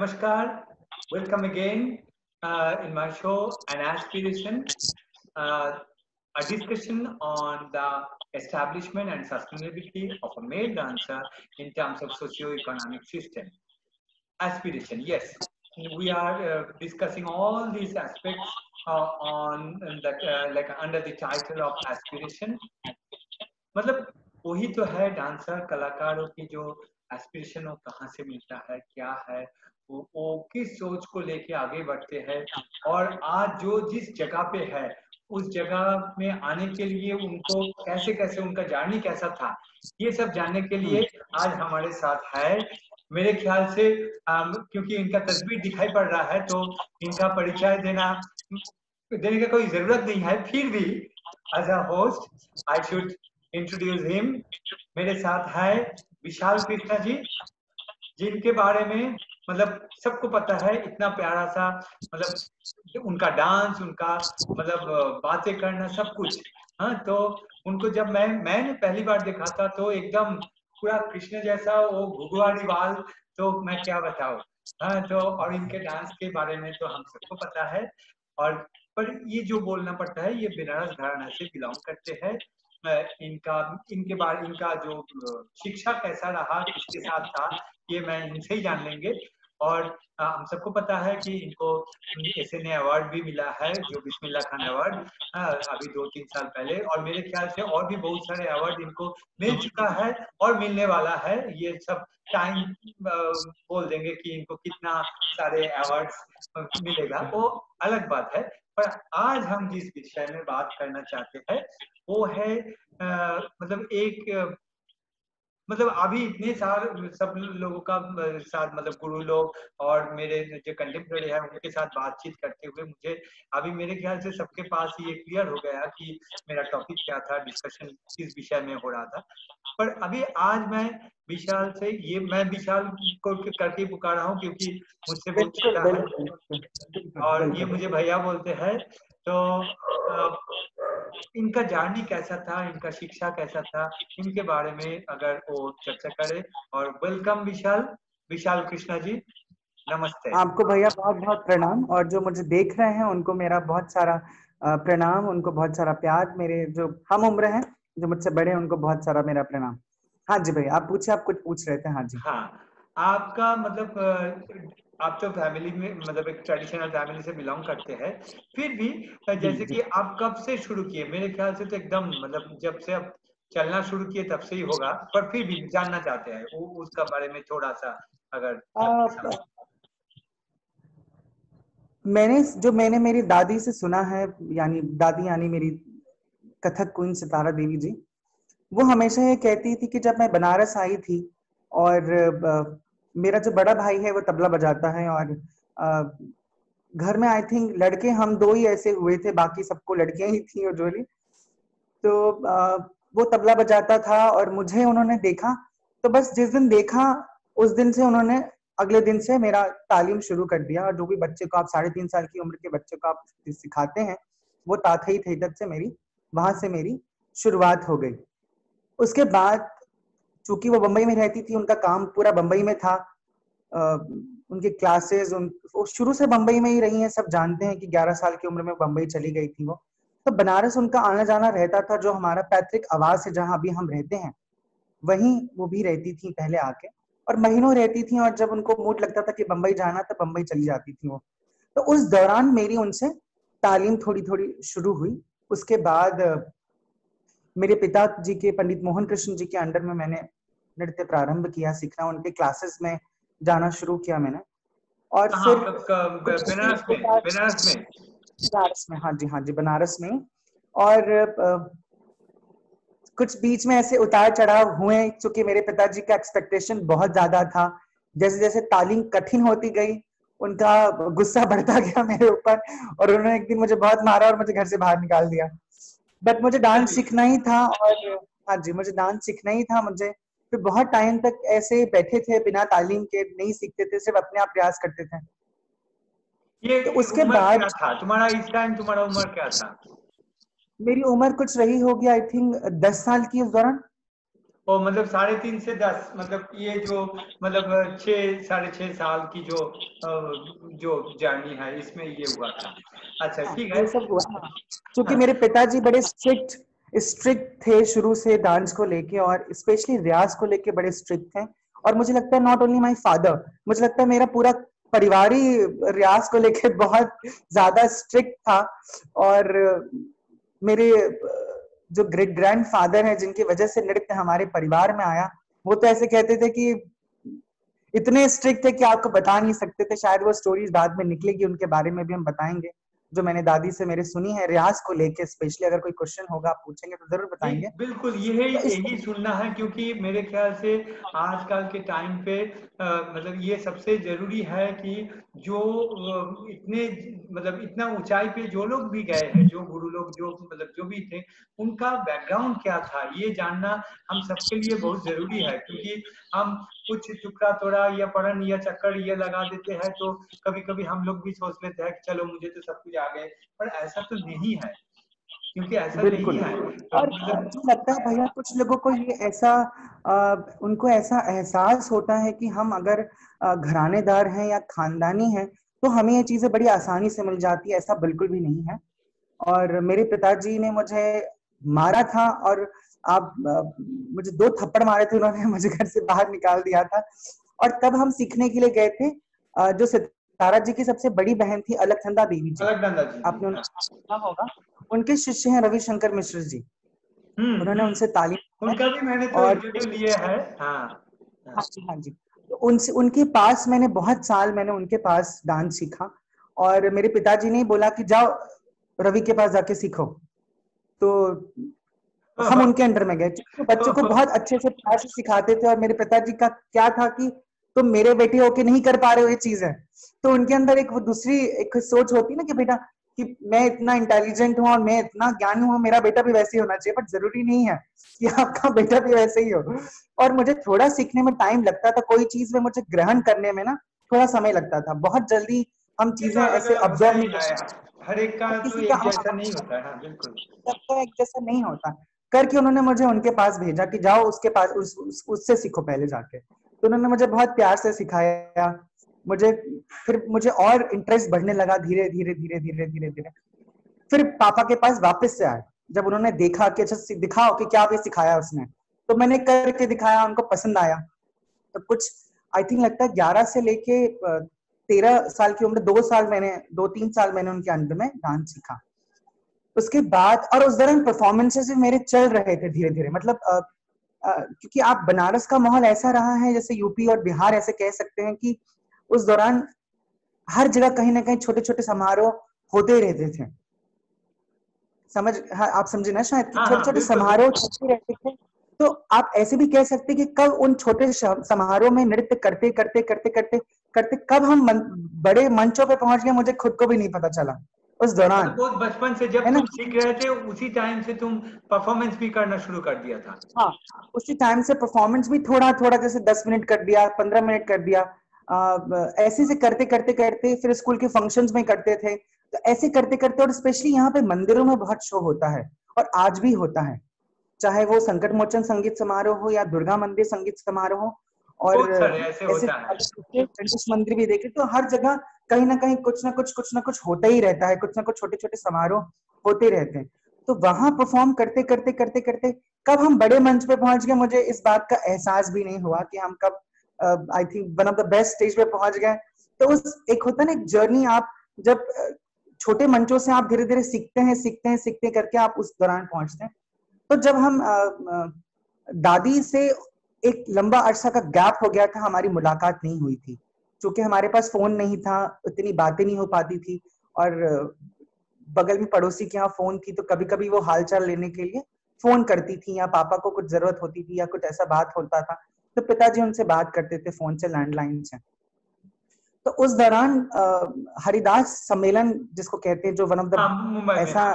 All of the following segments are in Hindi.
Namaskar. Welcome again in my show, An Aspiration, uh, a discussion on the establishment and sustainability of a male dancer in terms of socio-economic system. Aspiration, yes. We are discussing all these aspects on that, like under the title of aspiration. मतलब वही तो है डांसर कलाकारों की जो एस्पिरेशन हो कहाँ से मिलता है क्या है वो किस सोच को लेके आगे बढ़ते हैं और आज जो जिस जगह पे है उस जगह में आने के लिए उनको कैसे कैसे उनका जर्नी कैसा था ये सब जानने के लिए आज हमारे साथ है मेरे ख्याल से क्योंकि इनका तस्वीर दिखाई पड़ रहा है तो इनका परिचय देने का कोई जरूरत नहीं है फिर भी as a host I should introduce him मेरे साथ है विशाल कृष्णा जी जिनके बारे में मतलब सबको पता है इतना प्यारा सा मतलब उनका डांस उनका मतलब बातें करना सब कुछ हाँ तो उनको जब मैंने पहली बार देखा था तो एकदम पूरा कृष्ण जैसा वो घुघुआड़ी बाल तो मैं क्या बताऊं हाँ तो और इनके डांस के बारे में तो हम सबको पता है और पर ये जो बोलना पड़ता है ये बनारस घराना से बिलोंग करते हैं इनका इनके बारे इनका जो शिक्षा कैसा रहा किसके साथ था ये मैं इनसे ही जान लेंगे और हम सबको पता है कि इनको एसएनए अवार्ड भी मिला है जो बिस्मिल्लाह खान अवार्ड अभी 2-3 साल पहले और मेरे ख्याल से और भी बहुत सारे अवार्ड इनको मिल चुका है और मिलने वाला है ये सब टाइम बोल देंगे कि इनको कितना सारे अवार्ड्स मिलेगा वो अलग बात है पर आज हम जिस विषय में बात करना चाहते हैं वो है मतलब एक मतलब अभी इतने सारे सब लोगों का साथ मतलब गुरु लोग और मेरे जो कंटेम्प्रेरी है उनके साथ बातचीत करते हुए मुझे अभी मेरे ख्याल से सबके पास ये क्लियर हो गया कि मेरा टॉपिक क्या था डिस्कशन किस विषय में हो रहा था पर अभी आज मैं विशाल से ये मैं विशाल को करके पुकारा हूँ क्योंकि मुझसे बहुत छोटा है और ये मुझे भैया बोलते हैं तो इनका जर्नी कैसा था इनका शिक्षा कैसा था इनके बारे में अगर वो चर्चा करे और वेलकम विशाल विशाल कृष्णा जी नमस्ते आपको भैया बहुत बहुत प्रणाम और जो मुझे देख रहे हैं उनको मेरा बहुत सारा प्रणाम उनको बहुत सारा प्यार मेरे जो हम उम्र हैं जो मुझसे बड़े हैं उनको बहुत सारा मेरा प्रणाम हाँ जी भैया आप पूछिए आप कुछ पूछ रहे थे हाँ जी हाँ आपका मतलब आप तो फैमिली में मतलब एक ट्रेडिशनल फैमिली से बिलोंग करते हैं फिर भी जैसे कि आप कब से शुरू किए मेरे ख्याल से तो एकदम मतलब जब से आप चलना शुरू किए तब से ही होगा पर फिर भी जानना चाहते हैं उसका बारे में थोड़ा सा अगर मैंने मेरी दादी से सुना है यानी दादी यानी मेरी कथक क्वीन सितारा देवी जी वो हमेशा ये कहती थी कि जब मैं बनारस आई थी और मेरा जो बड़ा भाई है वो तबला बजाता है और घर में आई थिंक लड़के हम दो ही ऐसे हुए थे बाकी सबको लड़कियां ही थी यूजुअली तो वो तबला बजाता था और मुझे उन्होंने देखा तो बस जिस दिन देखा उस दिन से उन्होंने अगले दिन से मेरा तालीम शुरू कर दिया और जो भी बच्चे को आप 3.5 साल की उम्र के बच्चे को आप सिखाते हैं वो ताथई थिएटर से वहां से मेरी शुरुआत हो गई उसके बाद चूंकि वो बम्बई में रहती थी उनका काम पूरा बम्बई में था उनके क्लासेस वो शुरू से बम्बई में ही रही हैं सब जानते हैं कि 11 साल की उम्र में बम्बई चली गई थी वो तो बनारस उनका आना जाना रहता था जो हमारा पैतृक आवास है जहां अभी हम रहते हैं वहीं वो भी रहती थी पहले आके और महीनों रहती थी और जब उनको मूड लगता था कि बम्बई जाना तो बम्बई चली जाती थी वो तो उस दौरान मेरी उनसे तालीम थोड़ी थोड़ी शुरू हुई उसके बाद मेरे पिताजी के पंडित मोहन कृष्ण जी के अंडर में मैंने नृत्य प्रारंभ किया सीखना उनके क्लासेस में जाना शुरू किया मैंने और फिर बनारस में हाँ जी बनारस में और कुछ बीच में ऐसे उतार चढ़ाव हुए क्योंकि मेरे पिताजी का एक्सपेक्टेशन बहुत ज्यादा था जैसे जैसे तालीम कठिन होती गई उनका गुस्सा बढ़ता गया मेरे ऊपर और उन्होंने एक दिन मुझे बहुत मारा और मुझे घर से बाहर निकाल दिया बट मुझे डांस सीखना ही था और हाँ जी मुझे डांस सीखना ही था मुझे फिर बहुत टाइम तक ऐसे बैठे थे बिना तालीम के नहीं सीखते थे सिर्फ अपने आप प्रयास करते थे ये तो उसके बाद क्या था तुम्हारा इस टाइम तुम्हारा उम्र क्या था मेरी उम्र कुछ रही होगी आई थिंक 10 साल की उस दौरान और मतलब 3.5 से 10, मतलब ये जो मतलब 6-6.5 साल की जो जर्नी है इसमें ये हुआ था। अच्छा ठीक है। ये सब हुआ। क्योंकि हाँ, मेरे पिताजी बड़े स्ट्रिक्ट थे शुरू से डांस को लेके, और स्पेशली रियाज को लेके बड़े स्ट्रिक्ट थे। और मुझे लगता है नॉट ओनली माय फादर, मुझे लगता है मेरा पूरा परिवार ही रियाज को लेके बहुत ज्यादा स्ट्रिक्ट था। और मेरे जो ग्रेट ग्रैंड फादर हैं जिनकी वजह से नृत्य हमारे परिवार में आया, वो तो ऐसे कहते थे कि इतने स्ट्रिक्ट थे कि आपको बता नहीं सकते थे। शायद वो स्टोरीज बाद में निकलेगी, उनके बारे में भी हम बताएंगे जो मैंने दादी से मेरे सुनी है रियाज को लेके। स्पेशली अगर कोई क्वेश्चन होगा आप पूछेंगे तो जरूर नहीं बताएंगे। बिल्कुल, यही तो इस यही सुनना है, क्योंकि मेरे ख्याल से आजकल के टाइम पे मतलब ये सबसे जरूरी है कि जो इतने मतलब इतना ऊंचाई पे जो लोग भी गए हैं, जो गुरु लोग जो मतलब जो भी थे, उनका बैकग्राउंड क्या था ये जानना हम सबके लिए बहुत जरूरी है। क्योंकि हम कुछ टुकड़ा तोड़ा या पढ़न या चक्कर ये लगा देते हैं तो कभी कभी हम लोग भी सोच लेते हैं कि चलो मुझे तो सब कुछ आ गए, पर ऐसा तो नहीं है, क्योंकि ऐसा नहीं बिल्कुल। है और मतलब। मुझे लगता है भैया कुछ लोगों को ये ऐसा उनको ऐसा एहसास होता है कि हम अगर घरानेदार हैं या खानदानी हैं तो हमें ये चीजें बड़ी आसानी से मिल जाती है। ऐसा बिल्कुल भी नहीं है। और मेरे पिताजी ने मुझे मारा था, और आप मुझे 2 थप्पड़ मारे थे उन्होंने, मुझे घर से बाहर निकाल दिया था। और तब हम सीखने के लिए गए थे। जो सितारा जी की सबसे बड़ी बहन थी अलकनंदा देवी जी, अलकनंदा जी जी, आपने हाँ। उनका सुना होगा। उनके शिष्य हैं रविशंकर मिश्र जी। उन्होंने उनसे तालीम ली उनका है। भी मैंने तो और इंटरव्यू लिए है। हाँ हाँ। हाँ जी, हाँ जी। तो उनसे उनके पास मैंने बहुत साल मैंने उनके पास डांस सीखा। और मेरे पिताजी ने बोला कि जाओ रवि के पास जाके सीखो। तो हम उनके अंडर में गए, क्योंकि बच्चों को बहुत अच्छे से प्यार से सिखाते थे। और मेरे पिताजी का क्या था कि तुम मेरे बेटे होके नहीं कर पा रहे हो ये चीज है। तो उनके अंदर एक वो दूसरी एक सोच होती है ना कि बेटा कि मैं इतना इंटेलिजेंट हूँ और मैं इतना ज्ञानी हूँ, मेरा बेटा भी वैसे ही होना चाहिए। बट जरूरी नहीं है कि आपका बेटा भी वैसे ही हो। और मुझे थोड़ा सीखने में टाइम लगता था, कोई चीज में मुझे ग्रहण करने में ना थोड़ा समय लगता था। बहुत जल्दी हम ये तो चीजें अलग ऐसे अलग होता ऑब्जर्व ही नहीं कर है, सकते। हर एक का हर तो किसी का एक जैसा नहीं होता है। हाँ बिल्कुल। सबका एक जैसा नहीं होता। करके उन्होंने मुझे उनके पास भेजा कि जाओ उसके पास उससे सीखो पहले जाके। तो उन्होंने मुझे बहुत प्यार से सिखाया। मुझे फिर मुझे और इंटरेस्ट बढ़ने लगा धीरे धीरे धीरे धीरे धीरे धीरे। फिर पापा के पास वापस से आए जब उन्होंने देखा कि अच्छा दिखाओ कि क्या भी सिखाया उसने। तो मैंने करके दिखाया, उनको पसंद आया। तो कुछ आई थिंक लगता है 11 से लेके 13 साल की उम्र 2 साल मैंने 2-3 साल मैंने उनके अंडर में डांस सीखा। उसके बाद और उस दौरान परफॉर्मेंसेस भी मेरे चल रहे थे धीरे धीरे। मतलब क्योंकि आप बनारस का माहौल ऐसा रहा है जैसे यूपी और बिहार ऐसे कह सकते हैं कि उस दौरान हर जगह कहीं ना कहीं छोटे छोटे समारोह होते ही रहते थे। समझ हाँ, आप समझे ना शायद कि हाँ छोटे हाँ छोटे बिल्कुल समारोह बिल्कुल। चलते रहते थे। तो आप ऐसे भी कह सकते कि कब उन छोटे समारोह में नृत्य करते करते करते करते करते कब हम बड़े मंचों पे पहुंच गए मुझे खुद को भी नहीं पता चला उस मतलब दौरान। बहुत बचपन से जब है ना। तुम सीख रहे थे उसी टाइम से तुम परफॉर्मेंस भी करना शुरू कर दिया था। हाँ, उसी टाइम से परफॉर्मेंस भी थोड़ा थोड़ा जैसे 10 मिनट कर दिया, 15 मिनट कर दिया। ऐसे से करते करते करते फिर स्कूल के फंक्शंस में करते थे। तो ऐसे करते करते और स्पेशली यहाँ पे मंदिरों में बहुत शो होता है और आज भी होता है। चाहे वो संकट मोचन संगीत समारोह हो या दुर्गा मंदिर संगीत समारोह हो। और बहुत सारे ऐसे ऐसे होता है। गणेश मंदिर भी देखे तो हर जगह कहीं ना कहीं कुछ ना कुछ होता ही रहता है। कुछ ना कुछ छोटे छोटे समारोह होते रहते हैं। तो वहां परफॉर्म करते करते करते करते कब हम बड़े मंच पे पहुंच गए मुझे इस बात का एहसास भी नहीं हुआ कि हम कब I think one of the best stage पे पहुंच गए। तो उस एक होता है ना एक जर्नी, आप जब छोटे मंचों से आप धीरे धीरे सीखते हैं करके आप उस दौरान पहुंचते हैं। तो जब हम दादी से एक लंबा अरसा का गैप हो गया था, हमारी मुलाकात नहीं हुई थी क्योंकि हमारे पास फोन नहीं था, इतनी बातें नहीं हो पाती थी। और बगल में पड़ोसी के यहाँ फोन थी तो कभी कभी वो हालचाल लेने के लिए फोन करती थी, या पापा को कुछ जरूरत होती थी या कुछ ऐसा बात होता था तो पिताजी उनसे बात करते थे फोन से, लैंडलाइन से। तो उस दौरान हरिदास सम्मेलन जिसको कहते हैं जो वन ऑफ द हाँ मुंबई में, ऐसा हाँ।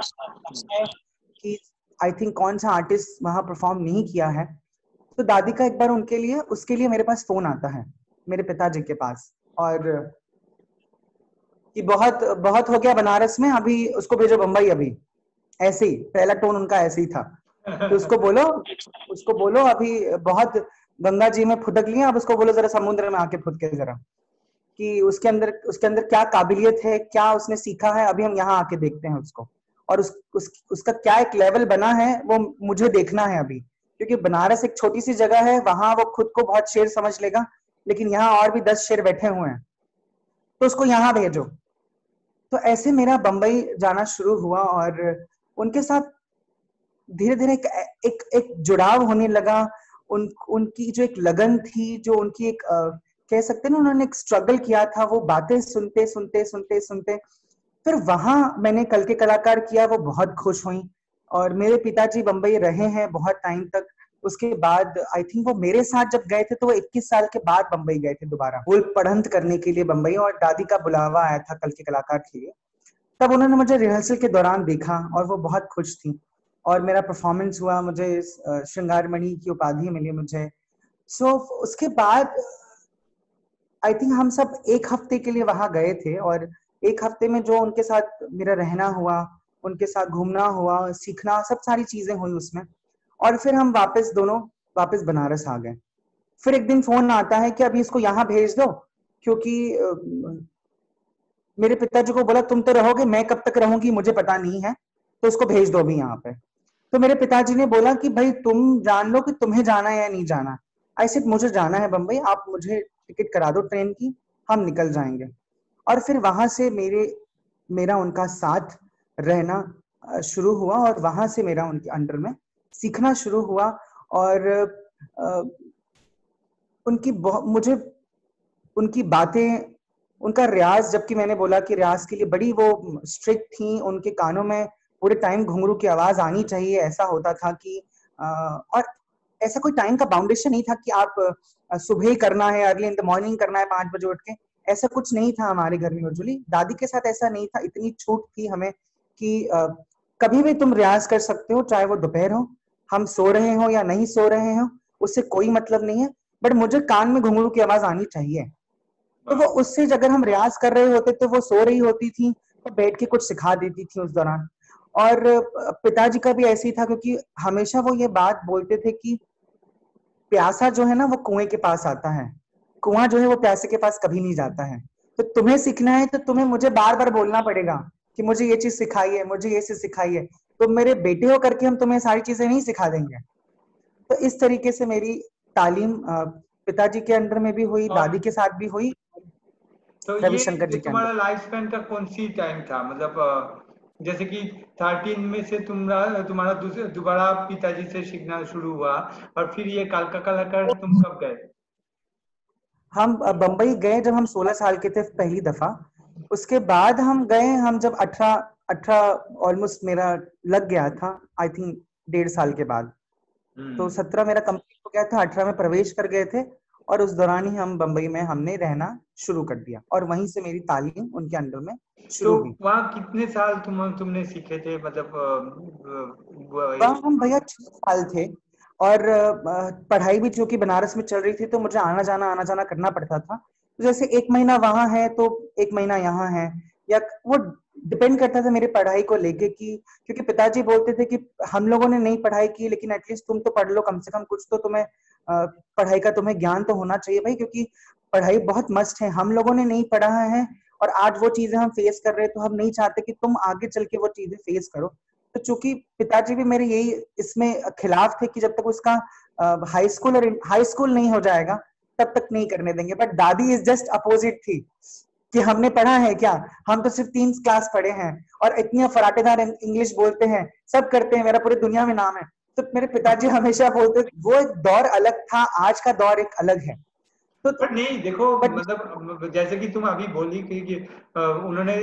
है कि आई थिंक कौन सा आर्टिस्ट वहां परफॉर्म नहीं किया है। तो दादी का एक बार उनके लिए उसके लिए मेरे पास फोन आता है मेरे पिताजी के पास, और कि बहुत बहुत हो गया बनारस में, अभी उसको भेजो बम्बई। अभी ऐसे ही पहला टोन उनका ऐसे ही था। तो उसको बोलो अभी बहुत गंगा जी में फुदक लिया, अब उसको बोलो जरा समुद्र में आके फुदके जरा, कि उसके अंदर क्या काबिलियत है, क्या उसने सीखा है, अभी हम यहाँ आके देखते हैं उसको। और उसका क्या एक लेवल बना है वो मुझे देखना है अभी, क्योंकि बनारस एक छोटी सी जगह है, वहां वो खुद को बहुत शेर समझ लेगा, लेकिन यहाँ और भी 10 शेर बैठे हुए हैं, तो उसको यहाँ भेजो। तो ऐसे मेरा बंबई जाना शुरू हुआ और उनके साथ धीरे धीरे एक जुड़ाव होने लगा। उनकी जो एक लगन थी, जो उनकी एक कह सकते हैं ना, उन्होंने एक स्ट्रगल किया था, वो बातें सुनते सुनते सुनते सुनते फिर वहां मैंने कल के कलाकार किया, वो बहुत खुश हुई। और मेरे पिताजी बंबई रहे हैं बहुत टाइम तक। उसके बाद आई थिंक वो मेरे साथ जब गए थे तो वो 21 साल के बाद बंबई गए थे दोबारा बोल पढ़ंत करने के लिए बंबई, और दादी का बुलावा आया था कल के कलाकार के लिए। तब उन्होंने मुझे रिहर्सल के दौरान देखा और वो बहुत खुश थी, और मेरा परफॉर्मेंस हुआ, मुझे श्रृंगार मणि की उपाधि मिली मुझे। सो उसके बाद आई थिंक हम सब एक हफ्ते के लिए वहां गए थे, और एक हफ्ते में जो उनके साथ मेरा रहना हुआ, उनके साथ घूमना हुआ, सीखना, सब सारी चीजें हुई उसमें। और फिर हम वापस बनारस आ गए। फिर एक दिन फोन आता है कि अभी इसको यहाँ भेज दो, क्योंकि मेरे पिताजी को बोला तुम तो रहोगे, मैं कब तक रहूंगी मुझे पता नहीं है, तो उसको भेज दो अभी यहाँ पे। तो मेरे पिताजी ने बोला कि भाई तुम जान लो कि तुम्हें जाना है या नहीं जाना। ऐसे मुझे जाना है बंबई, आप मुझे टिकट करा दो ट्रेन की, हम निकल जाएंगे। और फिर वहां से मेरा उनका साथ रहना शुरू हुआ, और वहां से मेरा उनके अंडर में सीखना शुरू हुआ। और मुझे उनकी बातें, उनका रियाज, जबकि मैंने बोला कि रियाज के लिए बड़ी वो स्ट्रिक्ट थी, उनके कानों में पूरे टाइम घुंघरू की आवाज आनी चाहिए, ऐसा होता था कि और ऐसा कोई टाइम का बाउंडेशन नहीं था कि आप सुबह ही करना है, अर्ली इन द मॉर्निंग करना है 5 बजे उठ के, ऐसा कुछ नहीं था हमारे घर में यूजुअली। दादी के साथ ऐसा नहीं था, इतनी छूट थी हमें कि कभी भी तुम रियाज कर सकते हो, चाहे वो दोपहर हो, हम सो रहे हो या नहीं सो रहे हो, उससे कोई मतलब नहीं है, बट मुझे कान में घुंघरू की आवाज आनी चाहिए। तो वो उससे अगर हम रियाज कर रहे होते तो वो सो रही होती थी, तो बैठ के कुछ सिखा देती थी उस दौरान। और पिताजी का भी ऐसे ही था, क्योंकि हमेशा वो ये बात बोलते थे कि प्यासा जो है ना वो कुएं के पास आता है, कुआं जो है वो प्यासे के पास कभी नहीं जाता है। तो तुम्हें सीखना है तो तुम्हें मुझे बार बार बोलना पड़ेगा कि मुझे ये चीज सिखाइए, मुझे ये चीज सिखाइए, तो मेरे बेटे हो करके हम तुम्हें सारी चीजें नहीं सिखा देंगे। तो इस तरीके से मेरी तालीम पिताजी के अंडर में भी हुई, दादी के साथ भी हुई, तो रविशंकर ये जी के तुम्हारा अंदर। लाइफ स्पैन का कौन सी टाइम था, मतलब जैसे कि 13 में से तुम्हारा दोबारा पिताजी से सीखना शुरू हुआ, और फिर ये कालका कलाकार तुम कब गए? हम बंबई गए जब हम 16 साल के थे पहली दफा। उसके बाद हम गए, हम जब 18 ऑलमोस्ट मेरा लग गया था, आई थिंक 1.5 साल के बाद। तो 17 मेरा कंप्लीट हो गया था, 18 में प्रवेश कर गए थे, और उस दौरान ही हम बंबई में हमने रहना शुरू कर दिया, और वहीं से मेरी तालीम उनके अंडर में तो शुरू हुई। वहाँ कितने साल तुमने सीखे थे, मतलब वहाँ हम भैया 6 साल थे, और पढ़ाई भी चूंकि बनारस में चल रही थी, तो मुझे आना जाना करना पड़ता था। तो जैसे 1 महीना वहां है तो 1 महीना यहाँ है, या वो डिपेंड करता था मेरी पढ़ाई को लेके, कि क्योंकि पिताजी बोलते थे कि हम लोगों ने नहीं पढ़ाई की, लेकिन एटलीस्ट तुम तो पढ़ लो, कम से कम कुछ तो तुम्हें पढ़ाई का तुम्हें ज्ञान तो होना चाहिए भाई, क्योंकि पढ़ाई बहुत मस्ट है, हम लोगों ने नहीं पढ़ा है और आज वो चीजें हम फेस कर रहे हैं, तो हम नहीं चाहते कि तुम आगे चल के वो चीजें फेस करो। तो चूंकि पिताजी भी मेरे यही इसमें खिलाफ थे कि जब तक उसका हाई स्कूल नहीं हो जाएगा तब तक नहीं करने देंगे, बट दादी इज जस्ट अपोजिट थी कि हमने पढ़ा है क्या, हम तो सिर्फ 3 क्लास पढ़े हैं और इतनी फराटेदार इंग्लिश बोलते हैं, सब करते हैं, मेरा पूरी दुनिया में नाम है। तो मेरे पिताजी हमेशा बोलते, वो एक दौर अलग था, आज का दौर एक अलग है। तो पर नहीं देखो, बट मतलब जैसे कि तुम अभी बोली कि उन्होंने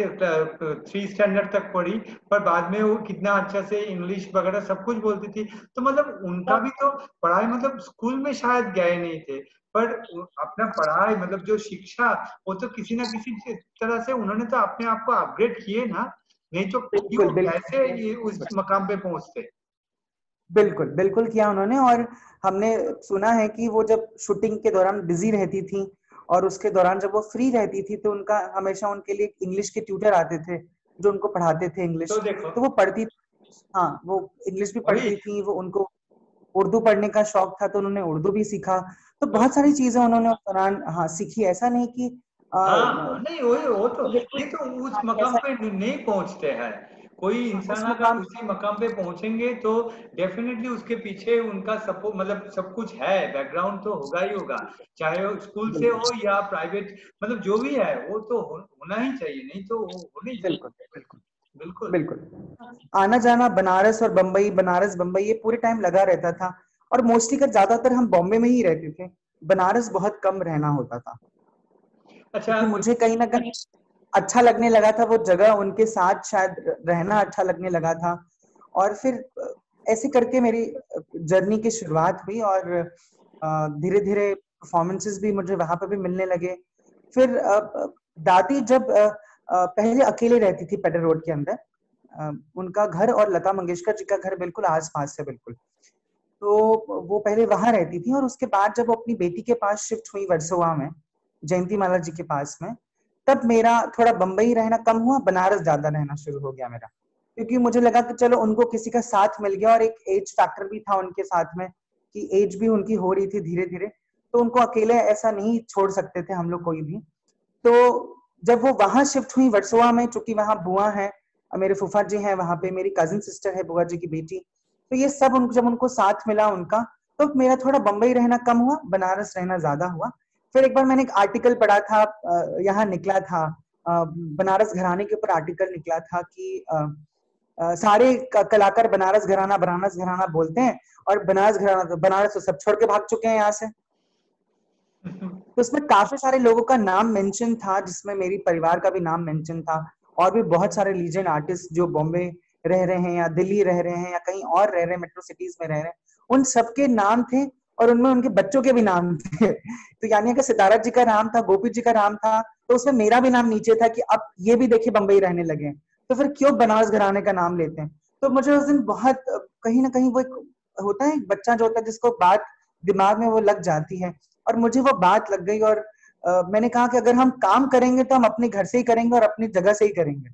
3 स्टैंडर्ड तक पढ़ी, पर बाद में वो कितना अच्छा से इंग्लिश वगैरह सब कुछ बोलती थी, तो मतलब उनका भी तो पढ़ाई, मतलब स्कूल में शायद गए नहीं थे, पर अपना पढ़ाई, मतलब जो शिक्षा, वो तो किसी ना किसी तरह से उन्होंने तो अपने आप को अपग्रेड किए ना, नहीं तो बिल्कुल क्यों, बिल्कुल कैसे ये उस मकाम पे पहुंचते? बिल्कुल बिल्कुल किया उन्होंने। और हमने सुना है कि वो जब शूटिंग के दौरान बिजी रहती थी, और उसके दौरान जब वो फ्री रहती थी, तो उनका हमेशा उनके लिए इंग्लिश के ट्यूटर आते थे जो उनको पढ़ाते थे इंग्लिश। तो देखो, तो वो पढ़ती हाँ, वो इंग्लिश भी वही पढ़ती थी, वो उनको उर्दू पढ़ने का शौक था तो उन्होंने उर्दू भी सीखा। तो बहुत सारी चीजें उन्होंने उस दौरान हाँ सीखी। ऐसा नहीं कि हाँ, नहीं वही वो तो बिल्कुल ये तो उस मकाम ऐसा पे नहीं पहुंचते हैं। कोई उस इंसान अगर मुकाम उसी मकाम पे पहुंचेंगे तो डेफिनेटली उसके पीछे उनका सपोर्ट मतलब सब कुछ है, बैकग्राउंड तो होगा ही होगा, चाहे वो स्कूल से बिल्कुल हो या प्राइवेट, मतलब जो भी है वो तो होना ही चाहिए, नहीं तो वो हो नहीं बिल्कुल सकता। बिल्कुल बिल्कुल। बिल्कुल आना जाना बनारस और बम्बई, बनारस बम्बई ये पूरे टाइम लगा रहता था। और मोस्टली का ज्यादातर हम बॉम्बे में ही रहते थे, बनारस बहुत कम रहना होता था, अच्छा। क्योंकि मुझे कहीं ना कहीं अच्छा लगने लगा था वो जगह, उनके साथ शायद रहना अच्छा लगने लगा था। और फिर ऐसे करके मेरी जर्नी की शुरुआत हुई और धीरे धीरे परफॉर्मेंसेस भी मुझे वहां पे भी मिलने लगे। फिर दादी जब पहले अकेले रहती थी पेडर रोड के अंदर, उनका घर और लता मंगेशकर जी का घर बिल्कुल आस पास है बिल्कुल। तो वो पहले वहां रहती थी और उसके बाद जब वो अपनी बेटी के पास शिफ्ट हुई वर्सोवा में, जयंती माला जी के पास में, तब मेरा थोड़ा बम्बई रहना कम हुआ, बनारस ज्यादा रहना शुरू हो गया मेरा। क्योंकि मुझे लगा कि चलो उनको किसी का साथ मिल गया और एक एज फैक्टर भी था उनके साथ में, कि एज भी उनकी हो रही थी धीरे धीरे, तो उनको अकेले ऐसा नहीं छोड़ सकते थे हम लोग कोई भी। तो जब वो वहां शिफ्ट हुई वर्सोवा में, चूंकि वहां बुआ है, मेरे फूफा जी हैं वहां पे, मेरी कजिन सिस्टर है बुआ जी की बेटी, तो ये सब जब उनको साथ मिला उनका, तो मेरा थोड़ा बम्बई रहना कम हुआ, बनारस रहना ज्यादा हुआ। फिर एक बार मैंने एक आर्टिकल पढ़ा था, यहाँ निकला था, बनारस घराने के ऊपर आर्टिकल निकला था कि सारे कलाकार बनारस घराना बोलते हैं, और बनारस घराना, बनारस तो सब छोड़ के भाग चुके हैं यहाँ से। तो उसमें काफी सारे लोगों का नाम मेंशन था, जिसमें मेरी परिवार का भी नाम मेंशन था, और भी बहुत सारे लीजेंड आर्टिस्ट जो बॉम्बे रह रहे हैं या दिल्ली रह रहे हैं या कहीं और रह रहे हैं, मेट्रो सिटीज में रह रहे हैं, उन सबके नाम थे, और उनमें उनके बच्चों के भी नाम थे। तो यानी अगर सितारा जी का नाम था, गोपी जी का नाम था, तो उसमें मेरा भी नाम नीचे था कि अब ये भी देखिए बम्बई रहने लगे हैं, तो फिर क्यों बनारस घराने का नाम लेते हैं। तो मुझे उस दिन बहुत कहीं ना कहीं वो एक होता है, एक बच्चा जो होता है जिसको बात दिमाग में वो लग जाती है, और मुझे वो बात लग गई। और मैंने कहा कि अगर हम काम करेंगे तो हम अपने घर से ही करेंगे और अपनी जगह से ही करेंगे।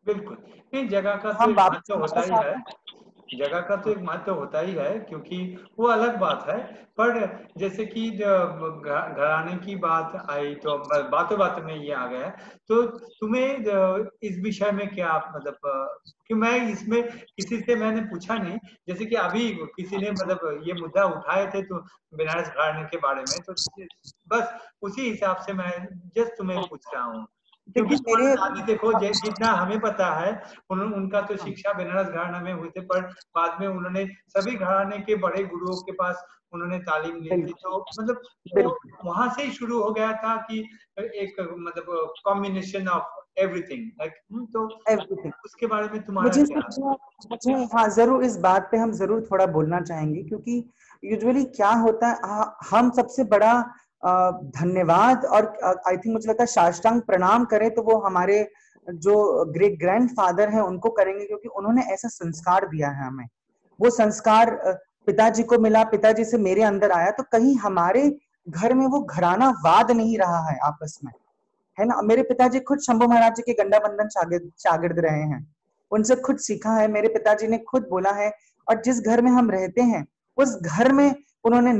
बिल्कुल, नहीं जगह का तो तो हम एक वापस महत्व होता वापस ही है, आते हैं। जगह का तो हाँ, एक महत्व होता ही है, क्योंकि वो अलग बात है। पर जैसे कि घराने की बात आई तो बातों बातों में ये आ गया, तो तुम्हें इस विषय में क्या मतलब कि मैं इसमें किसी से मैंने पूछा नहीं, जैसे कि अभी किसी ने मतलब ये मुद्दा उठाए थे तो बनारस घराने के बारे में, तो बस उसी हिसाब से मैं जस्ट तुम्हें पूछ रहा हूँ, क्योंकि देखिए तुम्हारे मेरे दादी देखो जितना हमें पता है, उनका तो हाँ, शिक्षा बनारस घराना में हुई थी, पर बाद में उन्होंने सभी घराने के बड़े गुरुओं के पास उन्होंने तालीम ली थी, बिल्कुल तो मतलब वो बिल्कुल वहां से ही शुरू हो गया था कि एक मतलब कॉम्बिनेशन ऑफ एवरीथिंग लाइक, तो एवरीथिंग। उसके बारे में तुम्हारा मुझे क्या? मुझे हाँ जरूर इस बात पे हम जरूर थोड़ा बोलना चाहेंगे, क्योंकि यूजुअली क्या होता है, हम सबसे बड़ा धन्यवाद और आई थिंक मुझे लगता है साष्टांग प्रणाम करें तो वो हमारे जो ग्रेट ग्रैंडफादर हैं उनको करेंगे, क्योंकि उन्होंने ऐसा संस्कार दिया है हमें। वो संस्कार पिताजी को मिला, पिताजी से मेरे अंदर आया, तो कहीं हमारे घर में वो घराना वाद नहीं रहा है आपस में, है ना। मेरे पिताजी खुद शंभू महाराज जी के गंडा बंधन शागिर्द रहे हैं, उनसे खुद सीखा है। मेरे पिताजी ने खुद बोला है, और जिस घर में हम रहते हैं उस घर में उन्होंने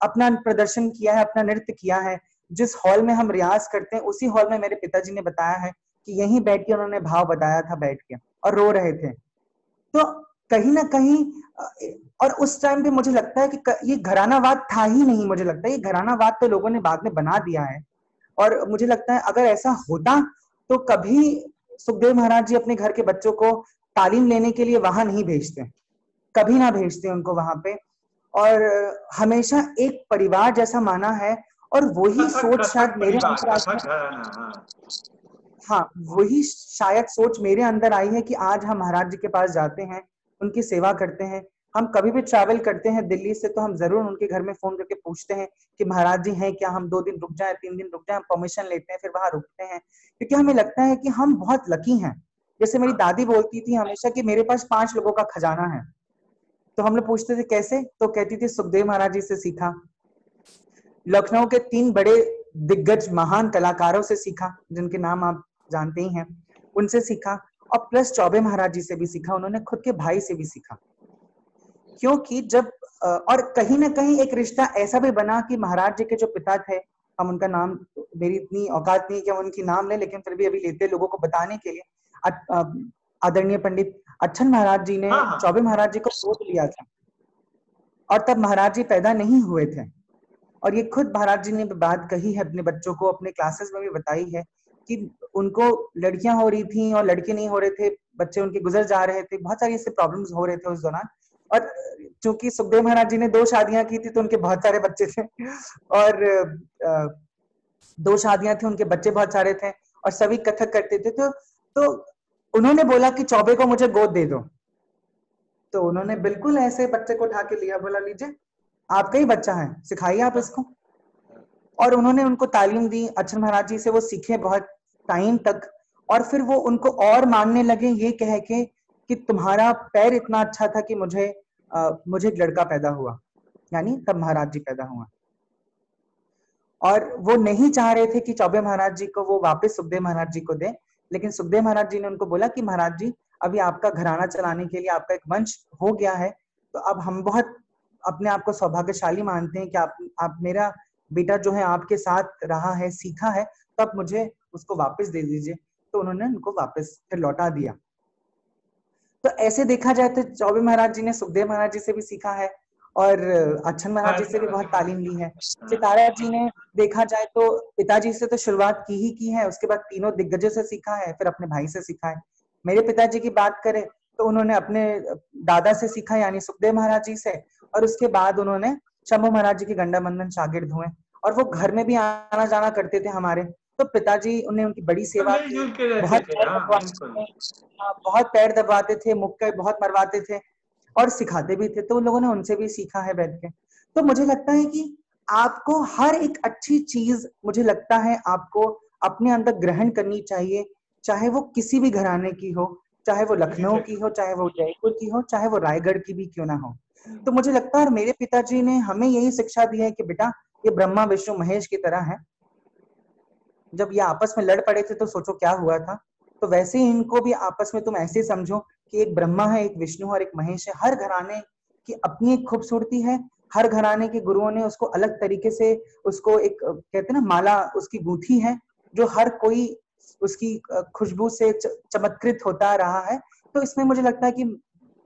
अपना प्रदर्शन किया है, अपना नृत्य किया है। जिस हॉल में हम रियाज करते हैं उसी हॉल में मेरे पिताजी ने बताया है कि यहीं बैठ के उन्होंने भाव बताया था बैठ के, और रो रहे थे। तो कहीं ना कहीं और उस टाइम पे मुझे लगता है कि ये घरानावाद था ही नहीं, मुझे लगता है ये घरानावाद तो लोगों ने बाद में बना दिया है। और मुझे लगता है अगर ऐसा होता तो कभी सुखदेव महाराज जी अपने घर के बच्चों को तालीम लेने के लिए वहां नहीं भेजते, कभी ना भेजते उनको वहां पे। और हमेशा एक परिवार जैसा माना है, और वही कथक सोच शायद कथक मेरे परिवार, अंदर आई है। कथक घराना, हाँ। हाँ, वही शायद सोच मेरे अंदर आई है कि आज हम महाराज जी के पास जाते हैं, उनकी सेवा करते हैं। हम कभी भी ट्रैवल करते हैं दिल्ली से तो हम जरूर उनके घर में फोन करके पूछते हैं कि महाराज जी हैं क्या, हम 2 दिन रुक जाए, 3 दिन रुक जाए, हम परमिशन लेते हैं फिर वहां रुकते हैं, क्योंकि हमें लगता है कि हम बहुत लकी हैं। जैसे मेरी दादी बोलती थी हमेशा कि मेरे पास 5 लोगों का खजाना है। तो हम लोग पूछते थे कैसे, तो कहती थी सुखदेव महाराज जी से सीखा, लखनऊ के 3 बड़े दिग्गज महान कलाकारों से सीखा, जिनके नाम आप जानते ही हैं, उनसे सीखा। और प्लस चौबे महाराज जी से भी सीखा, उन्होंने खुद के भाई से भी सीखा। क्योंकि जब और कहीं ना कहीं एक रिश्ता ऐसा भी बना कि महाराज जी के जो पिता थे, हम उनका नाम, मेरी इतनी औकात नहीं कि हम उनकी नाम लें, लेकिन फिर भी अभी लेते लोगों को बताने के लिए, आदरणीय पंडित अच्छन महाराज जी ने हाँ। चौबे महाराज जी को गोद लिया था, और तब महाराज जी पैदा नहीं हुए थे। और ये खुद महाराज जी ने बात कही है अपने बच्चों को, अपने क्लासेस में भी बताई है कि उनको लड़कियां हो रही थी और लड़के नहीं हो रहे थे, बच्चे उनके गुजर जा रहे थे, बहुत सारी ऐसे प्रॉब्लम्स हो रहे थे उस दौरान। और चूंकि सुखदेव महाराज जी ने 2 शादियां की थी तो उनके बहुत सारे बच्चे थे, और 2 शादियां थी, उनके बच्चे बहुत सारे थे, और सभी कथक करते थे। तो उन्होंने बोला कि चौबे को मुझे गोद दे दो। तो उन्होंने बिल्कुल ऐसे बच्चे को उठा के लिया, बोला लीजिए आपका ही बच्चा है, सिखाइए आप इसको। और उन्होंने उनको तालीम दी, अच्छन महाराज जी से वो सीखे बहुत टाइम तक, और फिर वो उनको और मानने लगे ये कह के कि तुम्हारा पैर इतना अच्छा था कि मुझे एक लड़का पैदा हुआ, यानी तब महाराज जी पैदा हुआ। और वो नहीं चाह रहे थे कि चौबे महाराज जी को वो वापस सुखदेव महाराज जी को दे, लेकिन सुखदेव महाराज जी ने उनको बोला कि महाराज जी अभी आपका घराना चलाने के लिए आपका एक वंश हो गया है, तो अब हम बहुत अपने आप को सौभाग्यशाली मानते हैं कि आप मेरा बेटा जो है आपके साथ रहा है, सीखा है, तो आप मुझे उसको वापस दे दीजिए। तो उन्होंने उनको वापस फिर लौटा दिया। तो ऐसे देखा जाए तो चौबे महाराज जी ने सुखदेव महाराज जी से भी सीखा है, और अच्छन महाराज जी से भी बहुत तालीम ली है। सितारा जी ने देखा जाए तो पिताजी से तो शुरुआत की है, उसके बाद तीनों दिग्गजों से सीखा है, फिर अपने भाई से सीखा है। मेरे पिताजी की बात करें तो उन्होंने अपने दादा से सीखा, यानी सुखदेव महाराज जी से, और उसके बाद उन्होंने शंभू महाराज जी के गंडा बंधन शागिर्द हुए, और वो घर में भी आना जाना करते थे हमारे। तो पिताजी उन्हें उनकी बड़ी सेवा की, मिलजुल के रहते बहुत थे। पैर हाँ, दबवाते बिल्कुल। थे, बहुत पैर दबवाते थे, मुक्के बहुत मरवाते थे, और सिखाते भी थे। तो उन लोगों ने उनसे भी सीखा है बैठ के। तो मुझे लगता है कि आपको हर एक अच्छी चीज, मुझे लगता है आपको अपने अंदर ग्रहण करनी चाहिए, चाहे वो किसी भी घराने की हो, चाहे वो लखनऊ की हो, चाहे वो जयपुर की हो, चाहे वो रायगढ़ की भी क्यों ना हो। तो मुझे लगता है मेरे पिताजी ने हमें यही शिक्षा दी है कि बेटा ये ब्रह्मा विष्णु महेश की तरह है, जब ये आपस में लड़ पड़े थे तो सोचो क्या हुआ था। तो वैसे ही इनको भी आपस में तुम ऐसे समझो कि एक ब्रह्मा है, एक विष्णु और एक महेश है। हर घराने की अपनी एक खूबसूरती है, हर घराने के गुरुओं ने उसको अलग तरीके से, उसको एक कहते हैं ना माला उसकी गूंथी है, जो हर कोई उसकी खुशबू से चमत्कृत होता रहा है। तो इसमें मुझे लगता है कि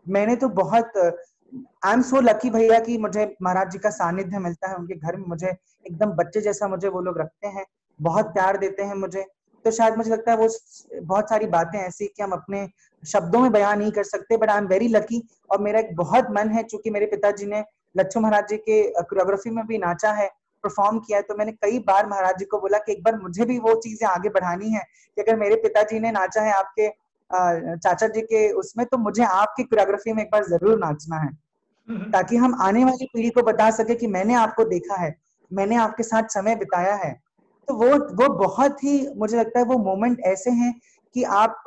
मैंने तो बहुत आई एम सो लकी भैया कि मुझे महाराज जी का सानिध्य मिलता है उनके घर में। मुझे एकदम बच्चे जैसा मुझे वो लोग रखते हैं, बहुत प्यार देते हैं मुझे। तो शायद मुझे लगता है वो बहुत सारी बातें ऐसी कि हम अपने शब्दों में बयान नहीं कर सकते, but I am very lucky. और मेरा एक बहुत मन है, चूंकि मेरे पिताजी ने लच्छू महाराज जी के कोरियोग्राफी में भी नाचा है, परफॉर्म किया है, तो मैंने कई बार महाराज जी को बोला कि एक बार मुझे भी वो चीजें आगे बढ़ानी है कि अगर मेरे पिताजी ने नाचा है आपके चाचा जी के उसमें, तो मुझे आपकी कोरियोग्राफी में एक बार जरूर नाचना है, ताकि हम आने वाली पीढ़ी को बता सके कि मैंने आपको देखा है, मैंने आपके साथ समय बिताया है। तो वो बहुत ही मुझे लगता है वो मोमेंट ऐसे हैं कि आप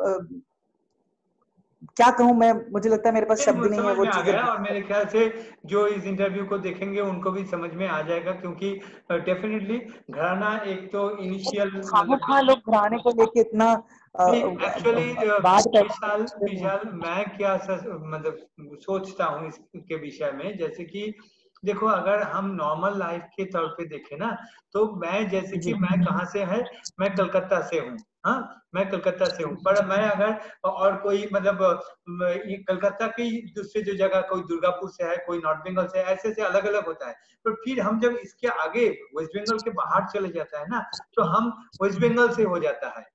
क्या कहूं मैं, मुझे लगता है मेरे पास शब्द नहीं है समझ वो में आ चीजें। गया, और मेरे ख्याल से जो इस इंटरव्यू को देखेंगे उनको भी समझ में आ जाएगा, क्योंकि डेफिनेटली घराना एक तो इनिशियल खामोखा मतलब लोग घराने को लेके इतना एक्चुअली बात विशाल करते हैं। मैं क्या मतलब सोचता हूँ इसके विषय में, जैसे कि देखो अगर हम नॉर्मल लाइफ के तौर पे देखें ना, तो मैं जैसे कि मैं कहाँ से है, मैं कलकत्ता से हूँ। हाँ, मैं कलकत्ता से हूँ, पर मैं अगर और कोई मतलब ये कलकत्ता की दूसरी जो जगह, कोई दुर्गापुर से है, कोई नॉर्थ बंगाल से है, ऐसे ऐसे अलग अलग होता है। पर फिर हम जब इसके आगे वेस्ट बंगाल के बाहर चले जाता है ना, तो हम वेस्ट बंगाल से हो जाता है।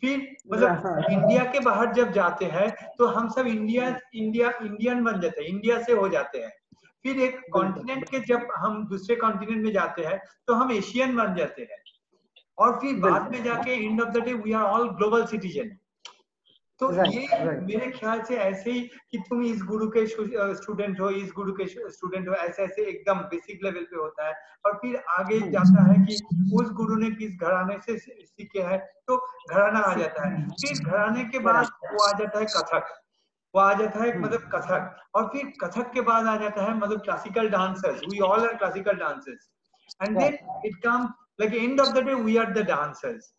फिर मतलब इंडिया के बाहर जब जाते हैं तो हम सब इंडियन बन जाते हैं, इंडिया से हो जाते हैं। फिर एक कॉन्टिनेंट के जब हम दूसरे कॉन्टिनेंट में जाते हैं तो हम एशियन बन जाते हैं, और फिर बाद में जाके end of the day we are all global citizen. तो ये मेरे ख्याल से ऐसे ही कि तुम इस गुरु के स्टूडेंट हो, इस गुरु के स्टूडेंट हो, ऐसे ऐसे एकदम बेसिक लेवल पे होता है। और फिर आगे जाता है कि उस गुरु ने किस घराने से सीखे है, तो घराना आ जाता है। फिर घराने के बाद वो आ जाता है कथक, वो आ जाता है मतलब कथक, और फिर कथक के बाद आ जाता है मतलब classical dancers, we all are classical dancers, and then it come like end of the day we are the dancers.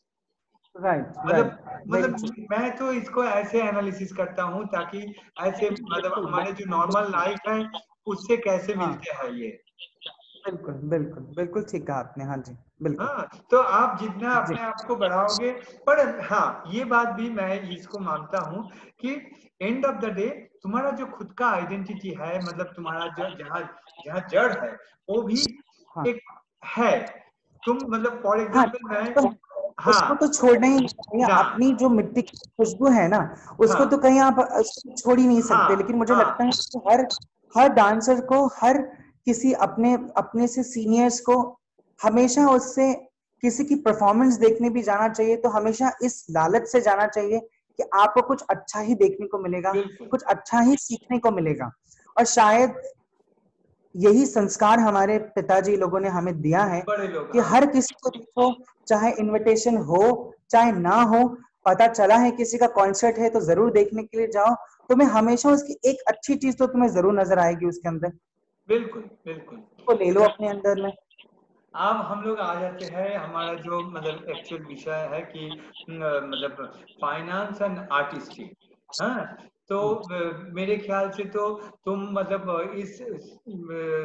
Right मतलब राइट मैं तो इसको ऐसे एनालिसिस करता हूँ ताकि ऐसे मतलब हमारे जो नॉर्मल लाइफ है उससे कैसे हाँ मिलते हैं ये। बिल्कुल बिल्कुल बिल्कुल ठीक कहा आपने, हाँ जी बिल्कुल हाँ, तो आप जितना जी। अपने आप को बढ़ाओगे, पर हाँ ये बात भी मैं इसको मानता हूँ कि एंड ऑफ द डे तुम्हारा जो खुद का आइडेंटिटी है, मतलब तुम्हारा जो जहाँ जहाँ जड़ है वो भी हाँ एक है। तुम मतलब फॉर हाँ एग्जाम्पल मैं, तो हाँ उसको तो छोड़ना ही नहीं है, ना, अपनी जो मिट्टी की खुशबू है ना उसको तो हाँ कहीं आप उसको छोड़ ही नहीं सकते। लेकिन हाँ मुझे लगता हाँ है कि हर हर डांसर को, हर किसी अपने अपने से सीनियर्स को हमेशा उससे किसी की परफॉर्मेंस देखने भी जाना चाहिए, तो हमेशा इस लालच से जाना चाहिए कि आपको कुछ अच्छा ही देखने को मिलेगा, बिल्कुल, कुछ अच्छा ही सीखने को मिलेगा। और शायद यही संस्कार हमारे पिताजी लोगों ने हमें दिया है बड़े लोग, कि हाँ हर किसी को देखो, चाहे इनविटेशन हो चाहे ना हो, पता चला है किसी का कॉन्सर्ट है तो जरूर देखने के लिए जाओ, तुम्हें हमेशा उसकी एक अच्छी चीज तो तुम्हें जरूर नजर आएगी उसके अंदर, बिल्कुल बिल्कुल। तो ले लो अपने अंदर में। अब हम लोग आ जाते हैं, हमारा जो मतलब एक्चुअल विषय है कि मतलब फाइनेंस एंड आर्टिस्ट्री। हाँ, तो मेरे ख्याल से तो तुम मतलब इस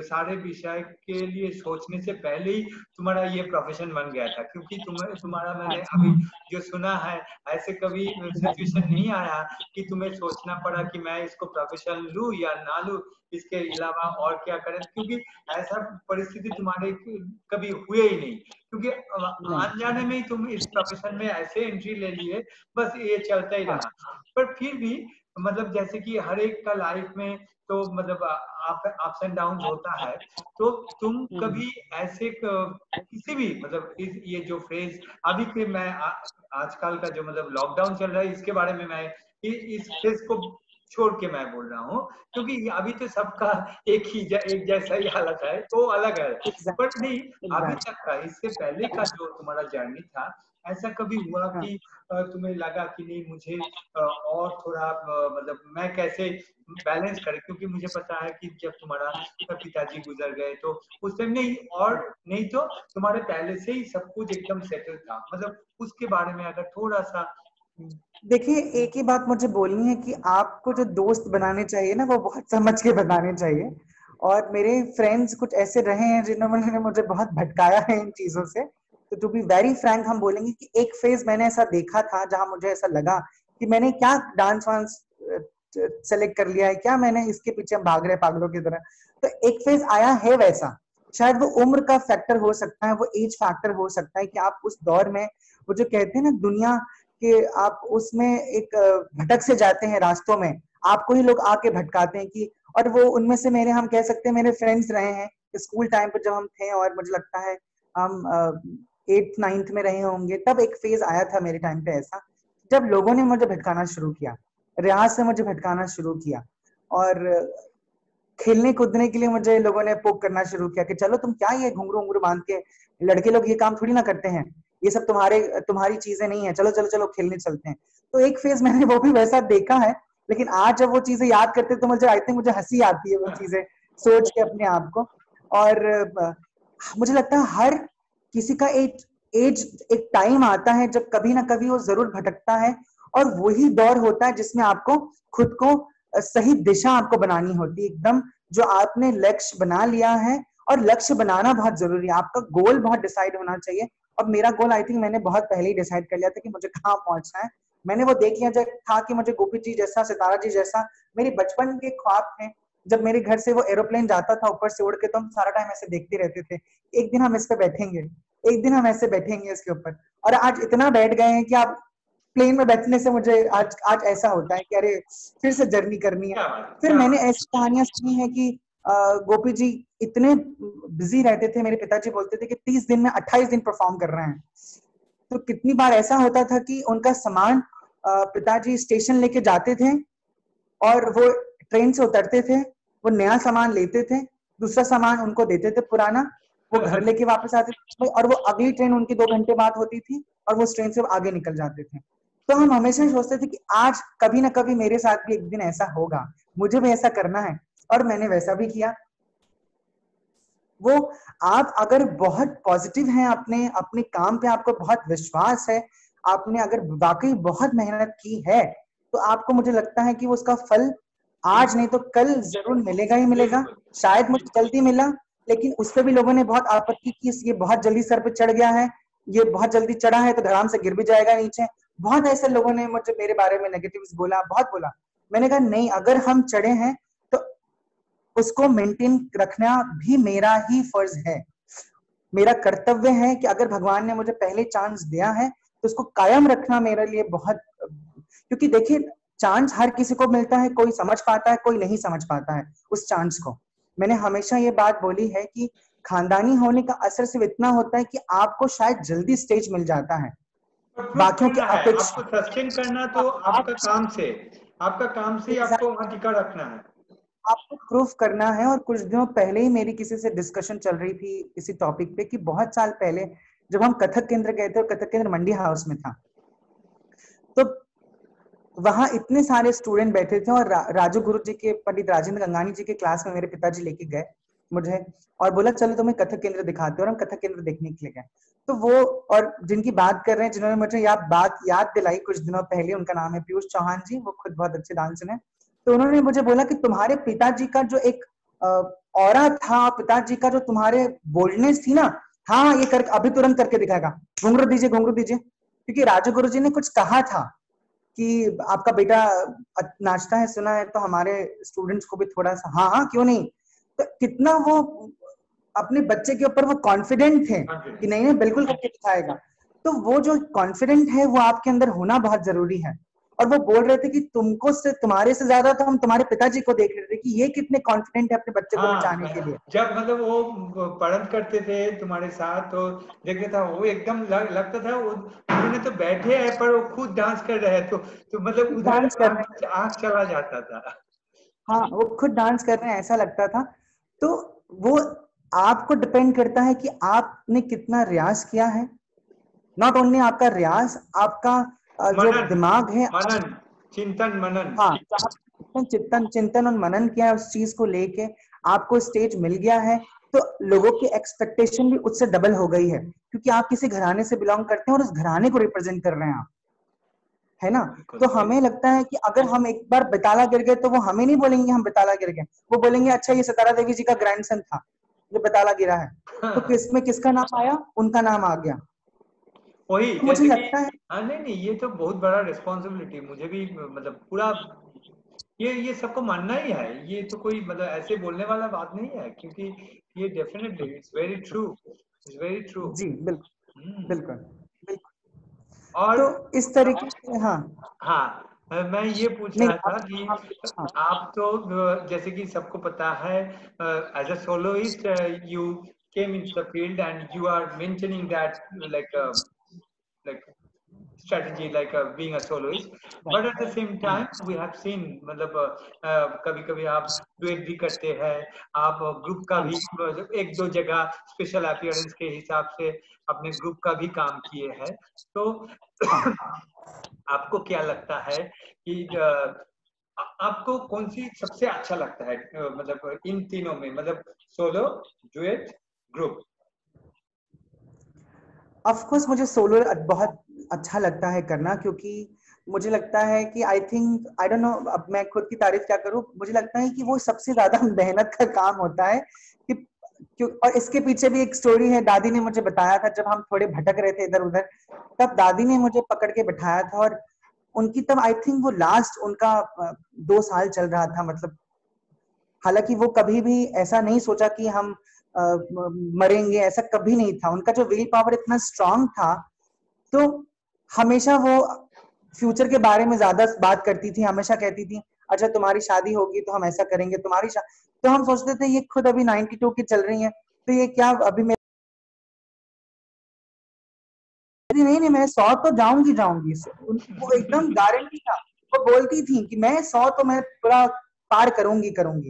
सारे विषय के लिए सोचने से पहले ही तुम्हारा ये प्रोफेशन बन गया था, क्योंकि तुम्हारा मैंने अभी जो सुना है, ऐसे कभी सिचुएशन नहीं आया कि तुम्हें सोचना पड़ा कि मैं इसको प्रोफेशन लूं या ना लूं, इसके अलावा और क्या करें, क्योंकि ऐसा परिस्थिति तुम्हारे कभी हुए ही नहीं, क्योंकि नहीं अनजाने में ही तुम इस प्रोफेशन में ऐसे एंट्री ले लिए, बस ये चलता ही हाँ रहा। पर फिर भी मतलब जैसे कि हर एक का लाइफ में तो मतलब अप्स एंड डाउन होता है, तो तुम कभी ऐसे किसी भी मतलब ये जो फ्रेज अभी के मैं आजकल का जो मतलब लॉकडाउन चल रहा है इसके बारे में मैं इस फ्रेज को छोड़ के मैं बोल रहा हूँ, क्योंकि अभी तो सबका एक जैसा ही हालत है, तो अलग है। बट एग्जैक्टली नहीं, अभी एग्जैक्टली तक का, इससे पहले का जो तुम्हारा जर्नी था, ऐसा कभी हुआ हाँ कि तुम्हें लगा कि नहीं मुझे और थोड़ा मतलब मैं कैसे बैलेंस करें, क्योंकि मुझे पता है कि जब तुम्हारा पिताजी गुजर गए तो उस टाइम नहीं, और नहीं तो तुम्हारे पहले से ही सब कुछ एकदम सेटल था, मतलब उसके बारे में अगर थोड़ा सा। देखिए, एक ही बात मुझे बोलनी है कि आपको जो दोस्त बनाने चाहिए ना वो बहुत समझ के बनाने चाहिए। और मेरे फ्रेंड्स कुछ ऐसे रहे हैं जिन्होंने मुझे बहुत भटकाया है इन चीजों से। तो टू बी वेरी फ्रैंक हम बोलेंगे कि एक फेज मैंने ऐसा देखा था जहां मुझे ऐसा लगा कि मैंने क्या डांस वांस सेलेक्ट कर लिया है, क्या मैंने इसके पीछे हम भाग रहे पागलों की तरह। तो एक फेज आया है वैसा, शायद वो उम्र का फैक्टर हो सकता है, वो एज फैक्टर हो सकता है कि आप उस दौर में, वो जो कहते हैं ना दुनिया कि आप उसमें एक भटक से जाते हैं रास्तों में, आपको ही लोग आके भटकाते हैं कि, और वो उनमें से मेरे, हम कह सकते हैं मेरे फ्रेंड्स रहे हैं स्कूल टाइम पर जब हम थे, और मुझे लगता है हम 8th 9th में रहे होंगे, तब एक फेज आया था मेरे टाइम पे ऐसा, जब लोगों ने मुझे भटकाना शुरू किया, रियाज से मुझे भटकाना शुरू किया, और खेलने कूदने के लिए मुझे लोगों ने पोक करना शुरू किया कि चलो तुम क्या ये घुंघरू उंगरू बांध के, लड़के लोग ये काम थोड़ी ना करते हैं, ये सब तुम्हारी चीजें नहीं है, चलो चलो चलो खेलने चलते हैं। तो एक फेज मैंने वो भी वैसा देखा है, लेकिन आज जब वो चीजें याद करते तो मुझे आई थिंक मुझे हंसी आती है वो चीजें सोच के अपने आप को। और मुझे लगता है हर किसी का एक एज, एक टाइम आता है जब कभी ना कभी वो जरूर भटकता है, और वही दौर होता है जिसमें आपको खुद को सही दिशा आपको बनानी होती है एकदम, जो आपने लक्ष्य बना लिया है। और लक्ष्य बनाना बहुत जरूरी है, आपका गोल बहुत डिसाइड होना चाहिए। और मेरा गोल आई थिंक मैंने बहुत पहले ही डिसाइड कर लिया था कि मुझे कहाँ पहुंचना है। मैंने वो देख लिया जब था कि मुझे गोपी जी जैसा, सितारा जी जैसा मेरे बचपन के ख्वाब थे। जब मेरे घर से वो एरोप्लेन जाता था ऊपर से उड़ के, तो हम सारा टाइम ऐसे देखते रहते थे, एक दिन हम इस पे बैठेंगे, एक दिन हम ऐसे बैठेंगे इसके ऊपर। और आज इतना बैठ गए हैं कि आप प्लेन में बैठने से मुझे आज आज ऐसा होता है कि अरे फिर से जर्नी करनी है। क्या बात, फिर क्या मैंने बात। ऐसी कहानियां सुनी है कि गोपी जी इतने बिजी रहते थे, मेरे पिताजी बोलते थे कि 30 दिन में 28 दिन परफॉर्म कर रहे हैं। तो कितनी बार ऐसा होता था कि उनका सामान पिताजी स्टेशन लेके जाते थे, और वो ट्रेन से उतरते थे, वो नया सामान लेते थे, दूसरा सामान उनको देते थे पुराना, वो घर लेके वापस आते थे, और वो अगली ट्रेन उनकी 2 घंटे बाद होती थी, और वो उस ट्रेन से आगे निकल जाते थे। तो हम हमेशा सोचते थे कि आज कभी ना कभी मेरे साथ भी एक दिन ऐसा होगा, मुझे भी ऐसा करना है, और मैंने वैसा भी किया। वो, आप अगर बहुत पॉजिटिव हैं, अपने अपने काम पे आपको बहुत विश्वास है, आपने अगर वाकई बहुत मेहनत की है तो आपको, मुझे लगता है कि वो उसका फल आज नहीं तो कल जरूर मिलेगा ही मिलेगा। शायद मुझे जल्दी मिला, लेकिन उस पर भी लोगों ने बहुत आपत्ति की, ये बहुत जल्दी सर पे चढ़ गया है, ये बहुत जल्दी चढ़ा है तो धड़ाम से गिर भी जाएगा नीचे। बहुत ऐसे लोगों ने मुझे मेरे बारे में नेगेटिव्स बोला, बहुत बोला। मैंने कहा नहीं, अगर हम चढ़े हैं तो उसको मेंटेन रखना भी मेरा ही फर्ज है, मेरा कर्तव्य है कि अगर भगवान ने मुझे पहले चांस दिया है तो उसको कायम रखना मेरे लिए बहुत, क्योंकि देखिए चांस हर किसी को मिलता है, कोई समझ पाता है कोई नहीं समझ पाता है उस चांस को। मैंने हमेशा ये बात बोली है कि खानदानी होने का असर सिर्फ इतना होता है कि आपको शायद जल्दी स्टेज मिल जाता है प्रूफ बाकियों की करना है अपेक्षा। आपको, सस्टेन करना तो आपका काम से, आपका काम से ही आपको वहां टिका रखना है, आपको प्रूफ करना है। और कुछ दिनों पहले ही मेरी किसी से डिस्कशन चल रही थी इसी टॉपिक पे कि बहुत साल पहले जब हम कथक केंद्र गए थे, और कथक केंद्र मंडी हाउस में था, तो वहां इतने सारे स्टूडेंट बैठे थे और राजू गुरु जी के, पंडित राजेंद्र गंगानी जी के क्लास में मेरे पिताजी लेके गए मुझे और बोला चलो तुम्हें कथक केंद्र दिखाते हो, और हम कथक केंद्र देखने के लिए गए। तो वो, और जिनकी बात कर रहे हैं, जिन्होंने मुझे बात याद दिलाई कुछ दिनों पहले, उनका नाम है पीयूष चौहान जी, वो खुद बहुत अच्छे डांसर हैं। तो उन्होंने मुझे बोला कि तुम्हारे पिताजी का जो एक ऑरा था, पिताजी का जो तुम्हारे बोल्डनेस थी ना, हाँ ये कर अभी तुरंत करके दिखाएगा, घुंघरू दीजिए घुंघरू दीजिए, क्योंकि राजू गुरु जी ने कुछ कहा था कि आपका बेटा नाचता है सुना है, तो हमारे स्टूडेंट्स को भी थोड़ा सा, हाँ हाँ क्यों नहीं। तो कितना वो अपने बच्चे के ऊपर वो कॉन्फिडेंट थे कि नहीं नहीं बिल्कुल करके दिखाएगा। तो वो जो कॉन्फिडेंट है वो आपके अंदर होना बहुत जरूरी है। और वो बोल रहे थे कि तुमको से, तुम्हारे से ज्यादा तो हम तुम्हारे पिताजी को देख रहे थे कि ये कितने कॉन्फिडेंट है अपने बच्चे को नचाने के लिए। जब मतलब वो पढ़त करते थे तुम्हारे साथ तो देखते था वो एकदम लगता था वो उन्होंने तो बैठे हैं पर वो खुद डांस कर रहे हैं, तो मतलब उधर डांस कर रहे हैं, आंख चला जाता था। हाँ वो खुद डांस कर रहे हैं ऐसा लगता था। तो वो आपको डिपेंड करता है कि आपने कितना रियाज किया है। नॉट ओनली आपका रियाज, आपका जो मनन, दिमाग है, मनन, चिंतन मनन। हाँ तो आप चिंतन चिंतन और मनन किया है उस चीज को लेके, आपको स्टेज मिल गया है, तो लोगों की एक्सपेक्टेशन भी उससे डबल हो गई है, क्योंकि आप किसी घराने से बिलोंग करते हैं और उस घराने को रिप्रेजेंट कर रहे हैं आप, है ना। तो हमें लगता है कि अगर हम एक बार बेताला गिर गए तो वो हमें नहीं बोलेंगे हम बेताला गिर गए, वो बोलेंगे अच्छा ये सितारा देवी जी का ग्रैंडसन था जो बेताला गिरा है। तो किसमें किसका नाम आया, उनका नाम आ गया। वही तो मुझे जैसे कि लगता है, हाँ, नहीं नहीं ये तो बहुत बड़ा रिस्पॉन्सिबिलिटी, मुझे भी मतलब पूरा ये सबको मानना ही है, ये तो कोई मतलब ऐसे बोलने वाला बात नहीं है, क्योंकि ये definitely it's very true, it's very true. जी बिल्कुल बिल्कुल बिल्कुल। और तो इस तरीके से, हाँ हाँ, मैं ये पूछ नहीं रहा था आप, कि हाँ आप तो जैसे कि सबको पता है as a soloist you came into the field and you are mentioning that like strategy like being a soloist, but at the same time we have seen मतलब कभी कभी आप डुएट भी करते हैं, आप ग्रुप का भी एक दो जगह स्पेशल अपीयरेंस के हिसाब से अपने ग्रुप का भी काम किए हैं। तो आपको क्या लगता है कि आपको कौन सी सबसे अच्छा लगता है मतलब इन तीनों में, मतलब solo, duet, group? Of course मुझे सोलो बहुत अच्छा लगता है करना, क्योंकि मुझे लगता है कि I think I don't know, अब मैं खुद की तारीफ क्या करूं, मुझे लगता है कि वो सबसे ज्यादा मेहनत का काम होता है कि और इसके पीछे भी एक स्टोरी है, दादी ने मुझे बताया था जब हम थोड़े भटक रहे थे इधर उधर, तब दादी ने मुझे पकड़ के बिठाया था। और उनकी तब आई थिंक वो लास्ट उनका 2 साल चल रहा था, मतलब हालांकि वो कभी भी ऐसा नहीं सोचा कि हम मरेंगे, ऐसा कभी नहीं था। उनका जो विल पावर इतना स्ट्रांग था, तो हमेशा वो फ्यूचर के बारे में ज्यादा बात करती थी, हमेशा कहती थी अच्छा तुम्हारी शादी होगी तो हम ऐसा करेंगे, तुम्हारी तो हम सोचते थे ये खुद अभी 92 की चल रही है, तो ये क्या अभी मेरे, नहीं नहीं मैं 100 तो जाऊंगी जाऊंगी, वो एकदम गारंटी था। वो बोलती थी कि मैं 100 तो मैं पूरा पार करूंगी करूंगी।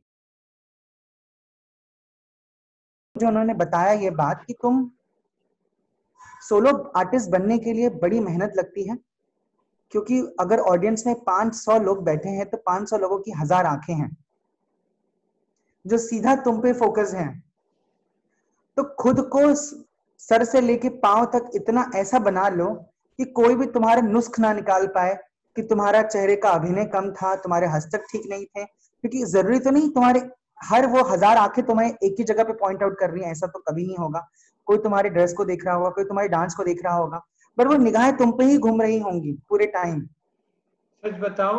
जो उन्होंने बताया ये बात कि तुम सोलो आर्टिस्ट बनने के लिए बड़ी मेहनत लगती है, क्योंकि अगर ऑडियंस में 500 लोग बैठे हैं तो 500 लोगों की 1000 आंखें हैं जो सीधा तुम पे फोकस हैं। तो खुद को सर से लेके पांव तक इतना ऐसा बना लो कि कोई भी तुम्हारे नुस्ख ना निकाल पाए कि तुम्हारा चेहरे का अभिनय कम था, तुम्हारे हस्तक ठीक नहीं थे, क्योंकि जरूरी तो नहीं तुम्हारे हर वो 1000 आंखें तुम्हें एक ही जगह पे पॉइंट आउट कर रही हैं, ऐसा तो कभी नहीं होगा। कोई तुम्हारे ड्रेस को देख रहा होगा, कोई तुम्हारे डांस को देख रहा होगा, पर वो निगाहें तुम पे ही घूम रही होंगी पूरे टाइम। सच बताओ,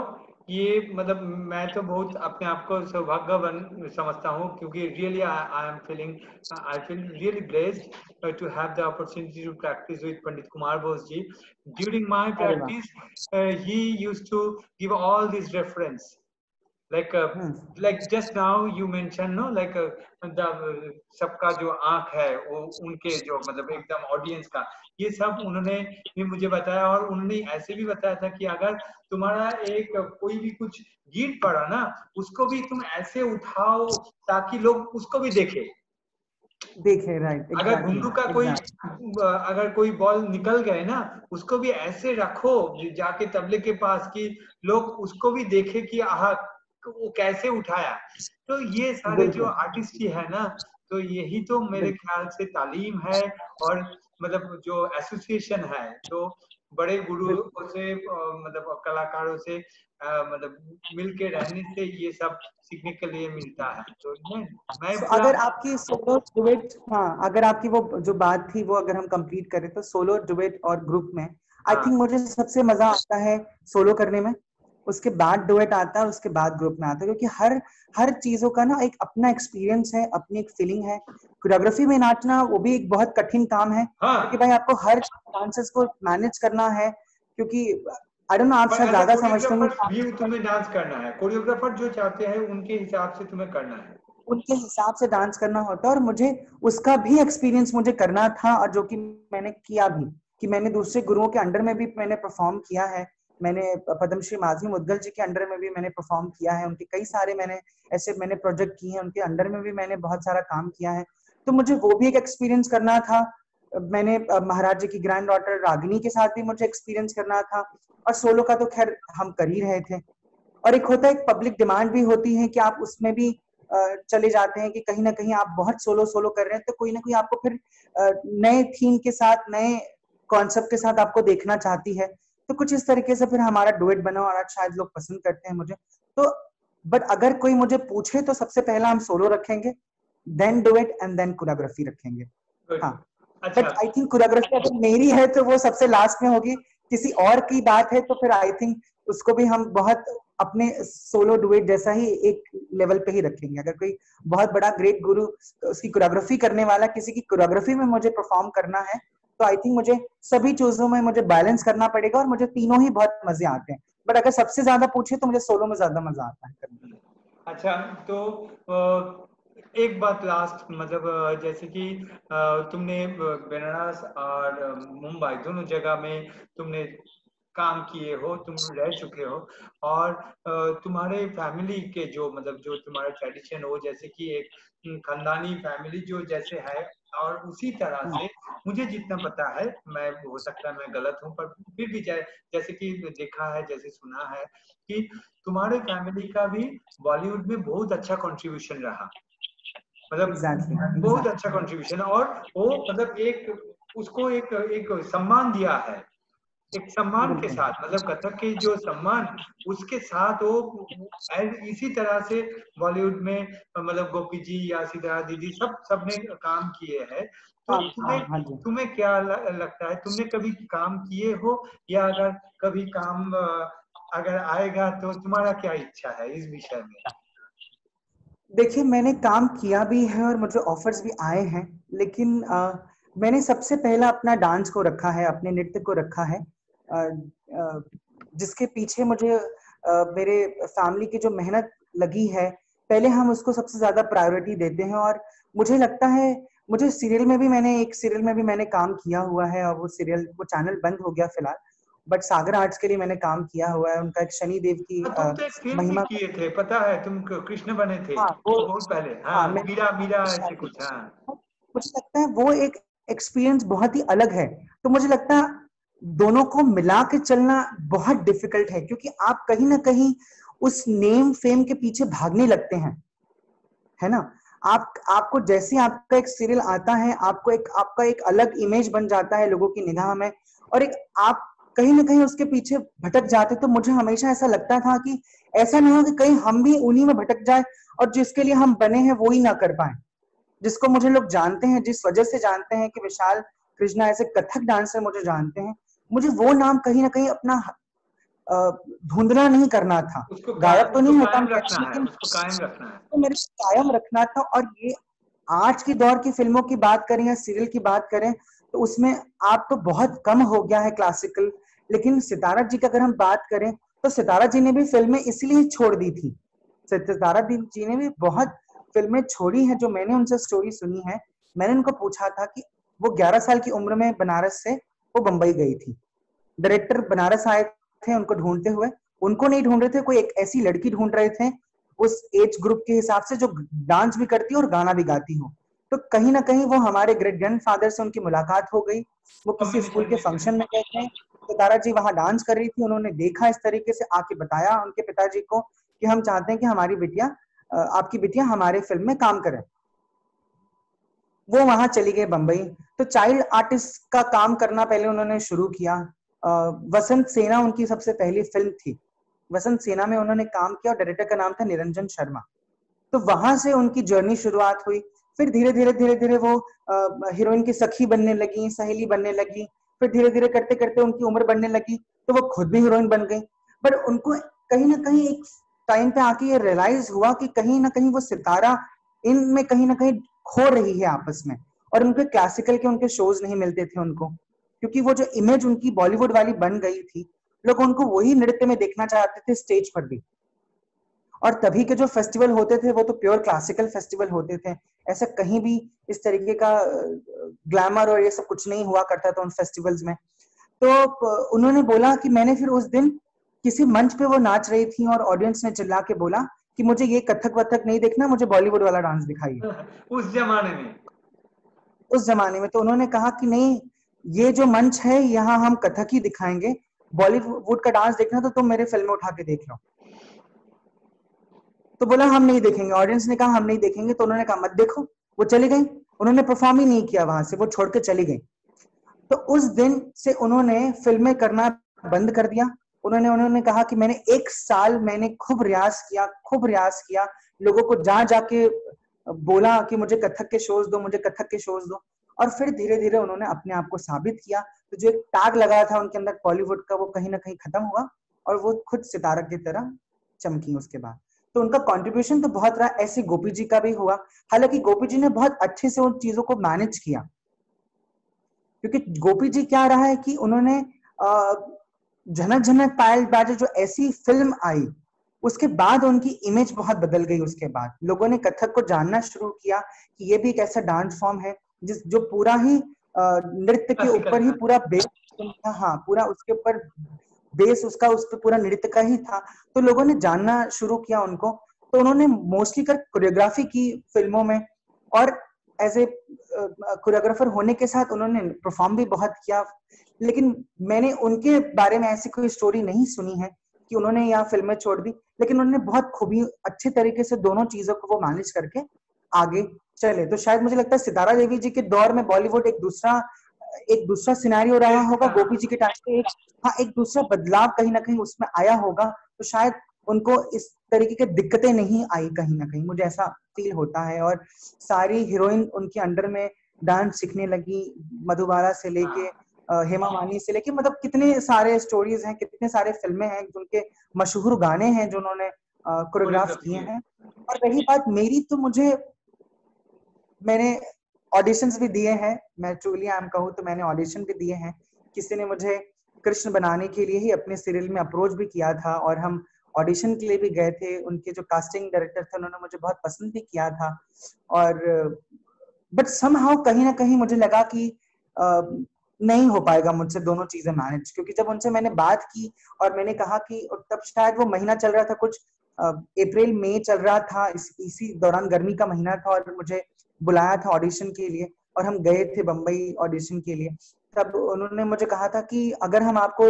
ये मतलब मैं तो बहुत अपने आप को सौभाग्यवान समझता हूँ, क्योंकि really I feel really blessed to have the opportunity to practice with Pandit Kumar Bose ji. During my अरे वाह। प्रैक्टिस ही used to give all this reference. like uh, like just now you mentioned no the सबका जो आंख है वो उनके जो मतलब एकदम ऑडियंस का, ये सब उन्होंने भी मुझे बताया, और उन्होंने ऐसे भी बताया था कि अगर तुम्हारा एक कोई भी कुछ गिर पड़ा ना, उसको भी तुम ऐसे उठाओ ताकि लोग उसको भी देखे. देखे, राइट, अगर घुंडू का कोई अगर कोई बॉल निकल गए ना, उसको भी ऐसे रखो जाके तबले के पास कि लोग उसको भी देखे कि आह वो कैसे उठाया. तो ये सारे जो आर्टिस्ट ही है ना, तो यही तो मेरे ख्याल से तालीम है, और मतलब जो एसोसिएशन है, तो बड़े गुरुओं से मतलब कलाकारों से मतलब मिलके रहने से ये सब सीखने के लिए मिलता है. तो मैं पूरा अगर आपकी सोलो डुएट, हाँ, अगर आपकी वो जो बात थी वो अगर हम कंप्लीट करें तो सोलो डुएट और ग्रुप में आई थिंक मुझे सबसे मजा आता है सोलो करने में, उसके बाद डुएट आता है, उसके बाद ग्रुप में आता है, क्योंकि हर चीजों का ना एक अपना एक्सपीरियंस है, अपनी एक फीलिंग है. कोरियोग्राफी में नाचना वो भी एक बहुत कठिन काम है, क्योंकि भाई आपको हर डांसेस को मैनेज करना है, क्योंकि आई डोंट नो, आप शायद ज्यादा समझते होंगे. तुम्हें डांस करना है, कोरियोग्राफर जो चाहते हैं उनके हिसाब से तुम्हें करना है, उनके हिसाब से डांस करना होता है, और मुझे उसका भी एक्सपीरियंस मुझे करना था, और जो कि मैंने किया भी, कि मैंने दूसरे गुरुओं के अंडर में भी मैंने परफॉर्म किया है. मैंने पद्मश्री माधवी मुद्गल जी के अंडर में भी मैंने परफॉर्म किया है, उनके कई सारे मैंने प्रोजेक्ट किए हैं, उनके अंडर में भी मैंने बहुत सारा काम किया है. तो मुझे वो भी एक एक्सपीरियंस करना था. मैंने महाराज जी की ग्रैंड डॉटर रागिनी के साथ भी मुझे एक्सपीरियंस करना था, और सोलो का तो खैर हम कर ही रहे थे. और एक होता है, एक पब्लिक डिमांड भी होती है कि आप उसमें भी चले जाते हैं, कि कहीं ना कहीं आप बहुत सोलो सोलो कर रहे हैं, तो कोई ना कोई आपको फिर नए थीम के साथ, नए कॉन्सेप्ट के साथ आपको देखना चाहती है. तो कुछ इस तरीके से फिर हमारा डुएट बना, और आज शायद लोग पसंद करते हैं मुझे. तो बट अगर कोई मुझे पूछे तो सबसे पहला हम सोलो रखेंगे, then duet, and then choreography रखेंगे. हाँ, बट आई थिंक कोरियोग्राफी अगर मेरी है तो वो सबसे लास्ट में होगी. किसी और की बात है तो फिर आई थिंक उसको भी हम बहुत अपने सोलो डुएट जैसा ही एक लेवल पे ही रखेंगे. अगर कोई बहुत बड़ा ग्रेट गुरु उसकी कोरियोग्राफी करने वाला, किसी की कोरियोग्राफी में मुझे परफॉर्म करना है, तो आई थिंक मुझे सभी चीजों में मुझे बैलेंस करना पड़ेगा, और मुझे तीनों ही बहुत मजे आते हैं. बट अगर सबसे ज्यादा पूछे तो मुझे सोलो में ज्यादा मजा आता है करने में. अच्छा, तो एक बात लास्ट, मतलब जैसे कि तुमने बनारस और मुंबई दोनों जगह में तुमने काम किए हो, तुम रह चुके हो, और तुम्हारे फैमिली के जो मतलब जो तुम्हारा ट्रेडिशन हो, जैसे कि एक खानदानी फैमिली जो जैसे है, और उसी तरह से मुझे जितना पता है, मैं हो सकता है मैं गलत हूँ, पर फिर भी जैसे कि देखा है, जैसे सुना है कि तुम्हारे फैमिली का भी बॉलीवुड में बहुत अच्छा कंट्रीब्यूशन रहा, मतलब बहुत अच्छा कंट्रीब्यूशन, और वो मतलब एक उसको एक सम्मान दिया है, एक सम्मान के साथ, मतलब कथक के जो सम्मान उसके साथ वो इसी तरह से बॉलीवुड में मतलब गोपी जी या सिद्धार्थ दीदी सबने काम किए हैं. तो तुम्हें क्या लगता है, तुमने कभी काम किए हो, या अगर कभी काम अगर आएगा तो तुम्हारा क्या इच्छा है इस विषय में? देखिए, मैंने काम किया भी है और मुझे ऑफर्स भी आए हैं, लेकिन मैंने सबसे पहला अपना डांस को रखा है, अपने नृत्य को रखा है, जिसके पीछे मुझे मेरे फैमिली की जो मेहनत लगी है, पहले हम उसको सबसे ज्यादा प्रायोरिटी देते हैं. और मुझे लगता है, मुझे सीरियल में भी मैंने काम किया हुआ है, और वो चैनल बंद हो गया फिलहाल, बट सागर आर्ट्स के लिए मैंने काम किया हुआ है. उनका एक शनि देव की तुम तो एक फिल्म भी महिमा किए थे, पता है, तुम कृष्ण बने थे. हाँ, वो बहुत पहले. हाँ, मीरा ऐसे कुछ. हाँ, मुझे लगता है वो एक एक्सपीरियंस बहुत ही अलग है. तो मुझे लगता है दोनों को मिला के चलना बहुत डिफिकल्ट है, क्योंकि आप कहीं ना कहीं उस नेम फेम के पीछे भागने लगते हैं, है ना. आपको जैसे आपका एक सीरियल आता है, आपका एक अलग इमेज बन जाता है लोगों की निगाह में, और एक आप कहीं ना कहीं उसके पीछे भटक जाते, तो मुझे हमेशा ऐसा लगता था कि ऐसा ना हो कि कहीं हम भी उन्हीं में भटक जाए और जिसके लिए हम बने हैं वो ही ना कर पाए। जिसको मुझे लोग जानते हैं, जिस वजह से जानते हैं कि विशाल कृष्णा ऐसे कथक डांसर मुझे जानते हैं, मुझे वो नाम कहीं ना कहीं अपना धुंधला नहीं करना था। गायब तो उसको नहीं होता कायम मैं, रखना है, लेकिन उसको कायम रखना है। तो मेरे को कायम रखना था। और ये आज के दौर की फिल्मों की बात करें या सीरियल की बात करें तो उसमें आप तो बहुत कम हो गया है क्लासिकल, लेकिन सितारा जी की अगर हम बात करें तो सितारा जी ने भी फिल्में इसलिए छोड़ दी थी। सितारा जी ने भी बहुत फिल्में छोड़ी हैं। जो मैंने उनसे स्टोरी सुनी है, मैंने उनको पूछा था कि वो 11 साल की उम्र में बनारस से वो बंबई गई थी। डायरेक्टर बनारस आए थे उनको ढूंढते हुए, उनको नहीं ढूंढ रहे थे, कोई एक ऐसी लड़की ढूंढ रहे थे उस एज ग्रुप के हिसाब से जो डांस भी करती हो और गाना भी गाती हो। तो कहीं ना कहीं वो हमारे ग्रेट ग्रैंडफादर से उनकी मुलाकात हो गई। वो किसी स्कूल कॉम्बिनेशन के में फंक्शन में गए थे, सितारा जी वहां डांस कर रही थी, उन्होंने देखा इस तरीके से, आके बताया उनके पिताजी को कि हम चाहते हैं कि हमारी बिटिया, आपकी बिटिया हमारे फिल्म में काम करे। वो वहां चली गई बंबई। तो चाइल्ड आर्टिस्ट का काम करना पहले उन्होंने शुरू किया। वसंत सेना उनकी सबसे पहली फिल्म थी। वसंत सेना में उन्होंने काम किया और डायरेक्टर का नाम था निरंजन शर्मा। तो वहां से उनकी जर्नी शुरुआत हुई। फिर धीरे धीरे धीरे धीरे वो हीरोइन की सखी बनने लगी, सहेली बनने लगी। फिर धीरे धीरे करते करते उनकी उम्र बढ़ने लगी तो वो खुद भी हीरोइन बन गई। बट उनको कहीं ना कहीं एक टाइम पे आके ये रियलाइज हुआ कि कहीं ना कहीं वो सितारा इनमें कहीं ना कहीं खो रही है आपस में। और उनके क्लासिकल के उनके शोज नहीं मिलते थे उनको, क्योंकि वो जो इमेज उनकी बॉलीवुड वाली बन गई थी, लोग उनको वही नृत्य में देखना चाहते थे स्टेज पर भी। और तभी के जो फेस्टिवल होते थे वो तो प्योर क्लासिकल फेस्टिवल होते थे। ऐसा कहीं भी इस तरीके का ग्लैमर और ये सब कुछ नहीं हुआ करता था उन फेस्टिवल्स में। तो उन्होंने बोला कि मैंने फिर उस दिन किसी मंच पे वो नाच रही थी और ऑडियंस ने चिल्ला के बोला कि मुझे ये कथक वथक नहीं देखना, मुझे बॉलीवुड वाला डांस दिखाइए। उस जमाने में उस जमाने में तो उन्होंने कहा कि नहीं, ये जो मंच है यहाँ हम कथक ही दिखाएंगे, बॉलीवुड का डांस देखना तो तुम मेरे फिल्म में उठा के देख लो। तो बोला हम नहीं देखेंगे। ऑडियंस ने कहा हम नहीं देखेंगे, तो उन्होंने कहा मत देखो। वो चली गई, उन्होंने परफॉर्म ही नहीं किया वहां से, वो छोड़ के चली गई। तो उस दिन से उन्होंने फिल्में करना बंद कर दिया। उन्होंने उन्होंने कहा कि मैंने 1 साल मैंने खूब रियाज किया, खूब रियाज किया, लोगों को जा जाके बोला कि मुझे कथक के शोज दो, मुझे कथक के शोज दो। और फिर धीरे धीरे उन्होंने अपने आप को साबित किया। तो जो एक टैग लगा था उनके अंदर बॉलीवुड का, वो कहीं ना कहीं खत्म हुआ और वो खुद सितारा की तरह चमकी उसके बाद। तो उनका कंट्रीब्यूशन तो बहुत रहा। ऐसे गोपी जी का भी हुआ। हालांकि गोपी जी ने बहुत अच्छे से उन चीजों को मैनेज किया, क्योंकि गोपी जी क्या रहा है कि उन्होंने झनक झनक पायल बाजे जो ऐसी फिल्म आई, उसके बाद उनकी इमेज बहुत बदल गई। उसके बाद लोगों ने कथक को जानना शुरू किया कि ये भी एक ऐसा डांस फॉर्म है जिस जो पूरा ही नृत्य के क्लासिकल ऊपर ही था। पूरा बेस, हाँ पूरा उसके ऊपर बेस उसका, उस पर पूरा नृत्य का ही था। तो लोगों ने जानना शुरू किया उनको। तो उन्होंने मोस्टली कर कोरियोग्राफी की फिल्मों में, और एज ए कोरियोग्राफर होने के साथ उन्होंने परफॉर्म भी बहुत किया। लेकिन मैंने उनके बारे में ऐसी कोई स्टोरी नहीं सुनी है कि उन्होंने यहाँ फिल्में छोड़ दी, लेकिन उन्होंने बहुत खूबी अच्छे तरीके से दोनों चीजों को वो मैनेज करके आगे चले। तो शायद मुझे लगता है सितारा देवी जी के दौर में बॉलीवुड एक दूसरा सिनेरियो रहा होगा। गोपी जी के टाइम पे एक दूसरा बदलाव कहीं ना कहीं उसमें आया होगा। तो शायद उनको इस तरीके की दिक्कतें नहीं आई कहीं ना कहीं, मुझे ऐसा फील होता है। और सारी हीरोइन उनके अंडर में डांस सीखने लगी, मधुबाला से लेके हेमा मालिनी से लेके, मतलब कितने सारे स्टोरीज हैं, कितने सारे फिल्में हैं, उनके मशहूर गाने हैं जो उन्होंने कोरियोग्राफ किए हैं। और रही बात मेरी, तो मैंने ऑडिशंस भी दिए हैं। मैं ट्रूली आई एम कहूँ तो मैंने ऑडिशन भी दिए हैं। किसी ने मुझे कृष्ण बनाने के लिए ही अपने सीरियल में अप्रोच भी किया था और हम ऑडिशन के लिए भी गए थे। उनके जो कास्टिंग डायरेक्टर थे उन्होंने मुझे बहुत पसंद भी किया था। और बट समहाउ कहीं ना कहीं मुझे लगा कि नहीं हो पाएगा मुझसे दोनों चीजें मैनेज, क्योंकि जब उनसे मैंने बात की और मैंने कहा कि, तब शायद वो महीना चल रहा था कुछ अप्रैल मई चल रहा था, इसी दौरान गर्मी का महीना था, और मुझे बुलाया था ऑडिशन के लिए और हम गए थे बम्बई ऑडिशन के लिए। तब उन्होंने मुझे कहा था कि अगर हम आपको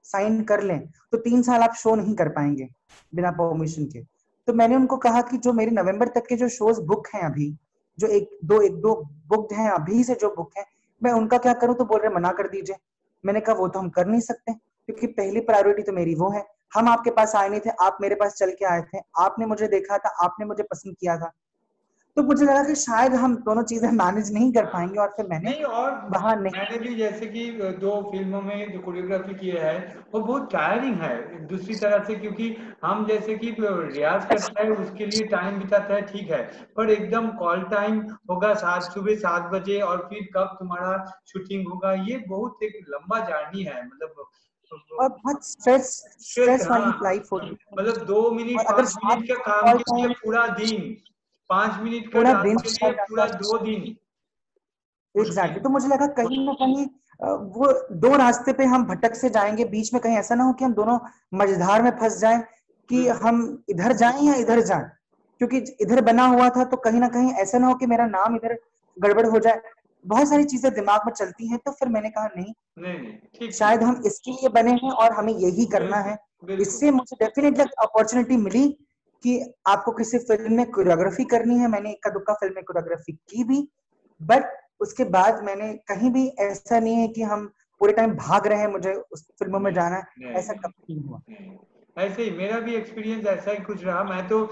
साइन कर लें तो 3 साल आप शो नहीं कर पाएंगे बिना परमिशन के। तो मैंने उनको कहा कि जो मेरे नवंबर तक के जो शोज बुक हैं अभी, जो एक दो बुक्ड हैं अभी से जो बुक है, मैं उनका क्या करूं? तो बोल रहे मना कर दीजिए। मैंने कहा वो तो हम कर नहीं सकते, क्योंकि पहली प्रायोरिटी तो मेरी वो है। हम आपके पास आए नहीं थे, आप मेरे पास चल के आए थे, आपने मुझे देखा था, आपने मुझे पसंद किया था। तो मुझे लगा कि शायद हम दोनों चीजें मैनेज नहीं कर पाएंगे, और फिर मैंने नहीं, और वहां नहीं। मैंने भी जैसे कि 2 फिल्मों में जो कोरियोग्राफी किए है वो बहुत टायरिंग है दूसरी तरह से, क्योंकि हम जैसे कि रियाज करता है उसके लिए टाइम बिताता है, ठीक है, पर एकदम कॉल टाइम होगा सुबह 7 बजे और फिर कब तुम्हारा शूटिंग होगा, ये बहुत एक लंबा जर्नी है, मतलब और बहुत स्ट्रेस स्ट्रेस, स्ट्रेस वाली हाँ, लाइफ होती है। मतलब 2 मिनट और अगर 5 मिनट का साथ काम कॉल के लिए टाइम पूरा दिन, 5 मिनट का पूरा दिन डांस के चला लिए जाता पूरा है। 2 दिन एग्जैक्टली, मुश्किल। तो मुझे लगा कहीं ना कहीं वो दो रास्ते पे हम भटक से जाएंगे, बीच में कहीं ऐसा ना हो कि हम दोनों मझधार में फंस जाएं, कि बिल्कुल। हम इधर जाएं या इधर जाएं। क्योंकि इधर बना हुआ था, तो कहीं ना कहीं ऐसा ना हो कि मेरा नाम इधर गड़बड़ हो जाए। बहुत सारी चीजें दिमाग में चलती हैं, तो फिर मैंने कहा नहीं, नहीं नहीं, ठीक ठीक। शायद हम इसके लिए बने हैं और हमें यही करना बिल्कुल है। बिल्कुल। इससे मुझे डेफिनेटली अपॉर्चुनिटी मिली कि आपको किसी फिल्म में कोरियोग्राफी करनी है, मैंने इक्का दुक्का फिल्म में कोरियोग्राफी की भी। बट उसके बाद मैंने कहीं भी ऐसा नहीं है कि हम पूरे टाइम भाग रहे हैं, मुझे उस फिल्मों में नहीं जाना है, नहीं ऐसा नहीं कभी नहीं हुआ। नहीं। ऐसे ही मेरा भी एक्सपीरियंस ऐसा ही कुछ रहा। मैं तो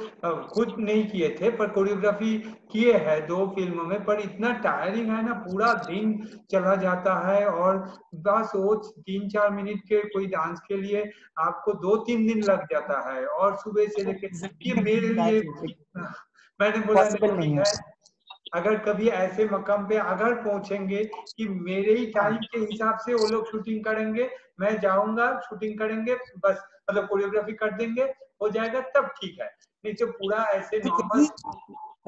खुद नहीं किए थे, पर कोरियोग्राफी किए हैं 2 फिल्मों में, पर इतना टायरिंग है ना, पूरा दिन चला जाता है, और बस वो 3-4 मिनट के कोई डांस के लिए आपको 2-3 दिन लग जाता है, और सुबह से लेके ये मेरे लिए मैंने बोला नहीं, पॉसिबल नहीं ठीक है। है, अगर कभी ऐसे मकाम पे अगर पहुंचेंगे कि मेरे ही हाँ, टाइम के हिसाब से वो लोग शूटिंग करेंगे, मैं जाऊंगा, शूटिंग करेंगे, बस मतलब कोरियोग्राफी कर देंगे, हो जाएगा, तब ठीक है, नहीं तो पूरा ऐसे तो नॉर्मल। यही